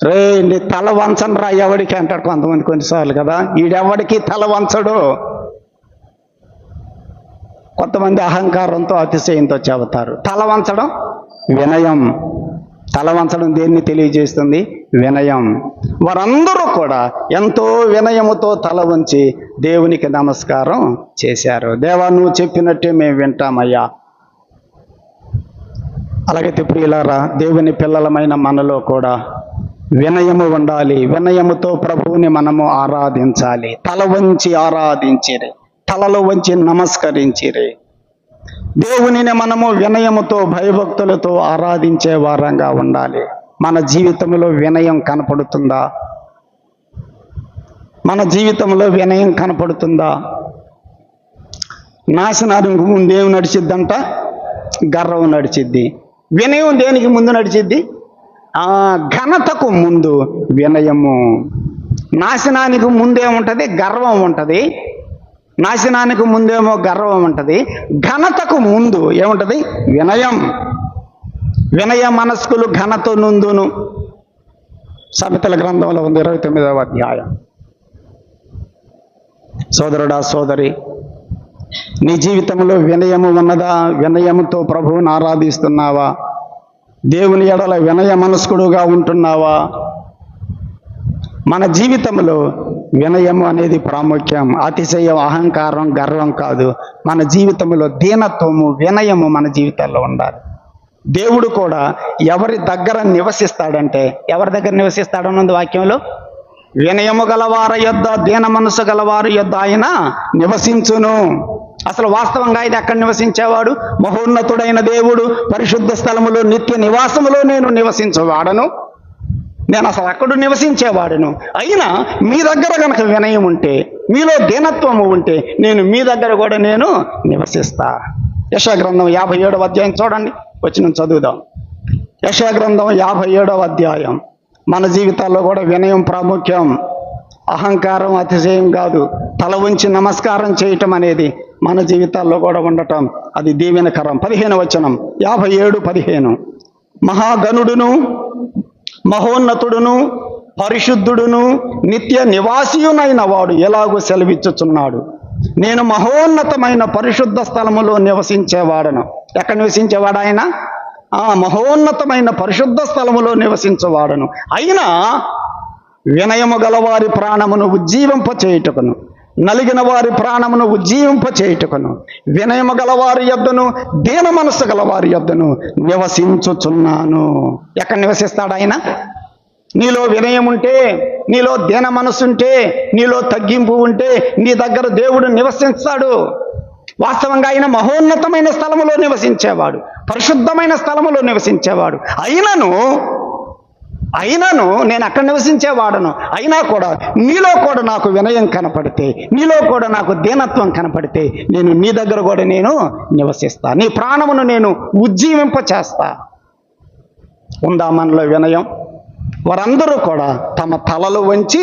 రే తల వంచనరా ఎవడికి అంటాడు కొంతమంది కొన్నిసార్లు కదా. ఈడెవడికి తల వంచడు. కొంతమంది అహంకారంతో అతిశయంతో చెబుతారు. తల వంచడం వినయం. తల వంచడం దేన్ని తెలియజేస్తుంది? వినయం. వారందరూ కూడా ఎంతో వినయముతో తల వంచి దేవునికి నమస్కారం చేశారు. దేవా నువ్వు చెప్పినట్టే మేము వింటామయ్యా. అలాగైతే ప్రియులారా, దేవుని పిల్లలమైన మనలో కూడా వినయము ఉండాలి. వినయముతో ప్రభువుని మనము ఆరాధించాలి. తల వంచి ఆరాధించిరి, తలలు వంచి నమస్కరించిరి. దేవునిని మనము వినయముతో భయభక్తులతో ఆరాధించే వారంగా ఉండాలి. మన జీవితంలో వినయం కనపడుతుందా? మన జీవితంలో వినయం కనపడుతుందా? నాశనానికి ముందు ఏమి నడిచిద్దంట? గర్వం నడిచిద్ది. వినయం దేనికి ముందు నడిచిద్ది? ఘనతకు ముందు వినయము. నాశనానికి ముందేముంటుంది? గర్వం ఉంటుంది. నాశనానికి ముందేమో గర్వం ఉంటుంది. ఘనతకు ముందు ఏముంటుంది? వినయం. వినయ మనస్కులు ఘనత నుందును. సామెతల గ్రంథంలో ఉంది 29వ అధ్యాయం. సోదరుడా సోదరి, నీ జీవితంలో వినయము ఉన్నదా? వినయముతో ప్రభువుని ఆరాధిస్తున్నావా? దేవుని ఎడల వినయ మనస్కుడుగా ఉంటున్నావా? మన జీవితంలో వినయము అనేది ప్రాముఖ్యం. అతిశయం, అహంకారం, గర్వం కాదు. మన జీవితంలో దీనత్వము, వినయము మన జీవితాల్లో ఉండాలి. దేవుడు కూడా ఎవరి దగ్గర నివసిస్తాడంటే, ఎవరి దగ్గర నివసిస్తాడన్నది వాక్యంలో, వినయము గలవారి యొద్ద, దీన మనసు గలవారి యొద్ద ఆయన నివసించును. అసలు వాస్తవంగా ఇది ఎక్కడ నివసించేవాడు? మహోన్నతుడైన దేవుడు పరిశుద్ధ స్థలములో నిత్య నివాసములో నేను నివసించేవాడను, నేను అసలు అక్కడ నివసించేవాడును. అయినా మీ దగ్గర కనుక వినయం ఉంటే, మీలో దీనత్వము ఉంటే, నేను మీ దగ్గర కూడా నేను నివసిస్తా. యెషయా గ్రంథం 57వ అధ్యాయం చూడండి, వచ్చిన చదువుదాం. యెషయా గ్రంథం 57వ అధ్యాయం. మన జీవితాల్లో కూడా వినయం ప్రాముఖ్యం. అహంకారం, అతిశయం కాదు. తల ఉంచి నమస్కారం చేయటం అనేది మన జీవితాల్లో కూడా ఉండటం అది దీవెనకరం. 15వ వచనం, 57:15. మహాగణుడును మహోన్నతుడును పరిశుద్ధుడును నిత్య నివాసియునైన వాడు ఎలాగూ సెలవిచ్చుచున్నాడు, నేను మహోన్నతమైన పరిశుద్ధ స్థలములో నివసించేవాడను. ఎక్కడ నివసించేవాడు ఆయన? మహోన్నతమైన పరిశుద్ధ స్థలములో నివసించేవాడను. అయినా వినయము గలవారి ప్రాణమును ఉజ్జీవింపచేయుటకును, నలిగిన వారి ప్రాణమును ఉజ్జీవింపచేయుటకును, వినయము గలవారి యొద్దను, దీన మనస్సు గలవారి యొద్దను నివసించుచున్నాను. ఎక్కడ నివసిస్తాడు ఆయన? నీలో వినయం ఉంటే, నీలో దీన మనస్సు ఉంటే, నీలో తగ్గింపు ఉంటే నీ దగ్గర దేవుడు నివసిస్తాడు. వాస్తవంగా ఆయన మహోన్నతమైన స్థలములో నివసించేవాడు, పరిశుద్ధమైన స్థలములో నివసించేవాడు. అయినను అయినాను నేను అక్కడ నివసించేవాడను, అయినా కూడా నీలో కూడా నాకు వినయం కనపడితే, నీలో కూడా నాకు దీనత్వం కనపడితే నేను నీ దగ్గర కూడా నేను నివసిస్తా, నీ ప్రాణమును నేను ఉజ్జీవింప చేస్తా. ఉందా మనలో వినయం? వారందరూ కూడా తమ తలలు వంచి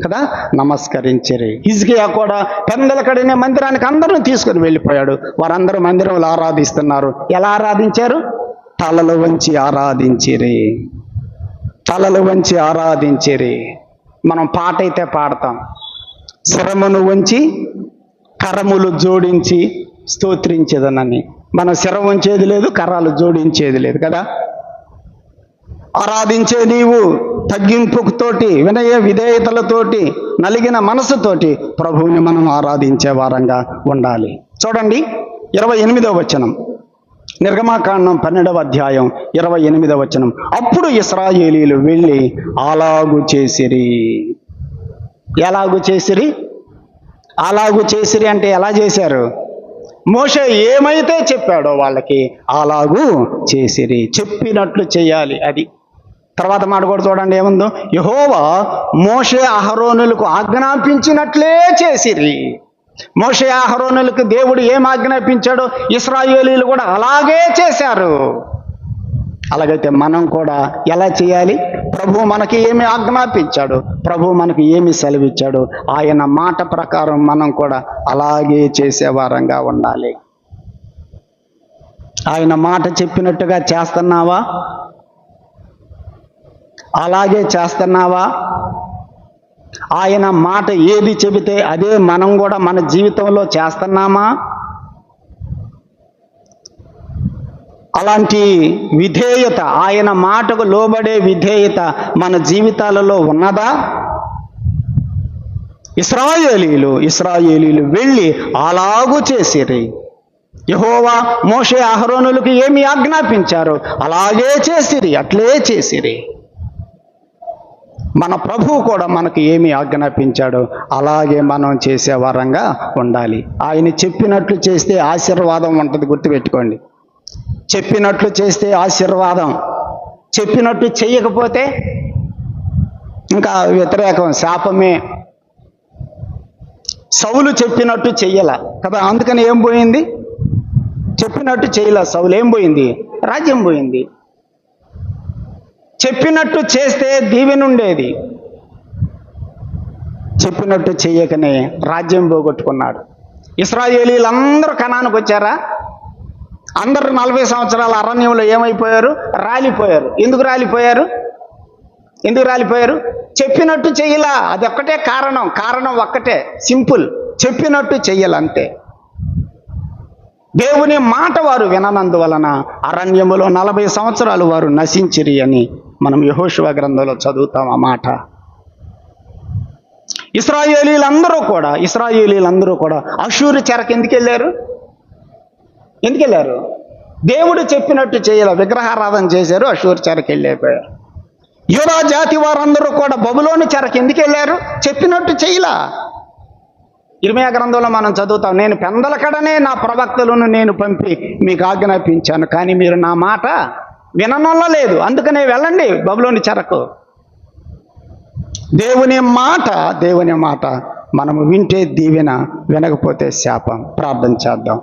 కదా నమస్కరించారు. హిజ్కియా కూడా పెందలకడనే మందిరానికి అందరూ తీసుకుని వెళ్ళిపోయాడు. వారందరూ మందిరంలో ఆరాధిస్తున్నారు. ఎలా ఆరాధించారు? తలలు వంచి ఆరాధించిరి, తలలు వంచి ఆరాధించిరి. మనం పాట అయితే పాడతాం, శిరమును వంచి కరములు జోడించి స్తోత్రించేదనని. మనం శిర వంచేది లేదు, కర్రాలు జోడించేది లేదు కదా. ఆరాధించే నీవు తగ్గింపుతోటి, వినయ విధేయతలతోటి, నలిగిన మనసుతోటి ప్రభువుని మనం ఆరాధించే వారంగా ఉండాలి. చూడండి 28వ వచనం, నిర్గమాకాండం 12వ అధ్యాయం 28వ వచనం. అప్పుడు ఇశ్రాయేలీయులు వెళ్ళి అలాగు చేసిరి. ఎలాగు చేసిరి? అలాగు చేసిరి అంటే ఎలా చేశారు? మోషే ఏమైతే చెప్పాడో వాళ్ళకి అలాగూ చేసిరి. చెప్పినట్లు చేయాలి. అది తర్వాత మాట కూడా చూడండి ఏముందో, యెహోవా మోషే అహరోనులకు ఆజ్ఞాపించినట్లే చేసిరి. మోషే అహరోనులకు దేవుడు ఏం ఆజ్ఞాపించాడో ఇశ్రాయేలీయులు కూడా అలాగే చేశారు. అలాగైతే మనం కూడా ఎలా చేయాలి? ప్రభువు మనకి ఏమి ఆజ్ఞాపించాడు, ప్రభువు మనకి ఏమి సెలవిచ్చాడు, ఆయన మాట ప్రకారం మనం కూడా అలాగే చేసేవారంగా ఉండాలి. ఆయన మాట చెప్పినట్టుగా చేస్తున్నావా? అలాగే చేస్తున్నావా? ఆయన మాట ఏది చెబితే అదే మనం కూడా మన జీవితంలో చేస్తున్నామా? అలాంటి విధేయత, ఆయన మాటకు లోబడే విధేయత మన జీవితాలలో ఉన్నదా? ఇశ్రాయేలీయులు వెళ్ళి అలాగూ చేసిరి. యెహోవా మోషే అహరోనులకు ఏమి ఆజ్ఞాపించారో అలాగే చేసిరి, అట్లే చేసిరి. మన ప్రభువు కూడా మనకు ఏమి ఆజ్ఞాపించాడో అలాగే మనం చేసే వారంగా ఉండాలి. ఆయన చెప్పినట్లు చేస్తే ఆశీర్వాదం ఉంటుంది, గుర్తుపెట్టుకోండి. చెప్పినట్లు చేస్తే ఆశీర్వాదం, చెప్పినట్టు చెయ్యకపోతే ఇంకా వ్యతిరేకం, శాపమే. సౌలు చెప్పినట్టు చెయ్యాల కదా, అందుకని ఏం పోయింది? చెప్పినట్టు చేయలే సౌలు, ఏం పోయింది? రాజ్యం పోయింది. చెప్పినట్టు చేస్తే దీవెనుండేది, చెప్పినట్టు చెయ్యకనే రాజ్యం పోగొట్టుకున్నాడు. ఇశ్రాయేలీలందరూ కనానుకు వచ్చారా? అందరూ 40 సంవత్సరాల అరణ్యంలో ఏమైపోయారు? రాలిపోయారు. ఎందుకు రాలిపోయారు? చెప్పినట్టు చెయ్యలా. అది ఒక్కటే కారణం ఒక్కటే, సింపుల్. చెప్పినట్టు చెయ్యాలంతే. దేవుని మాట వారు విననందువలన అరణ్యములో 40 సంవత్సరాలు వారు నశించిరి అని మనం యెహోషువ గ్రంథంలో చదువుతాం ఆ మాట. ఇశ్రాయేలీలందరూ కూడా అష్షూరు చెరకు ఎందుకు వెళ్ళారు? దేవుడు చెప్పినట్టు చేయాలి, విగ్రహారాధన చేశారు, అష్షూరు చెరకు వెళ్ళిపోయారు. యూదా జాతి వారందరూ కూడా బబులోను చెరకు ఎందుకు వెళ్ళారు? చెప్పినట్టు చేయలా. ఇర్మీయా గ్రంథంలో మనం చదువుతాం, నేను పెందలకడనే నా ప్రవక్తలను నేను పంపి మీకు ఆజ్ఞాపించాను, కానీ మీరు నా మాట విననొల్ల లేదు, అందుకనే వెళ్ళండి బబులోని చెరకు. దేవుని మాట మనము వింటే దీవెన, వినకపోతే శాపం. ప్రార్థన చేద్దాం.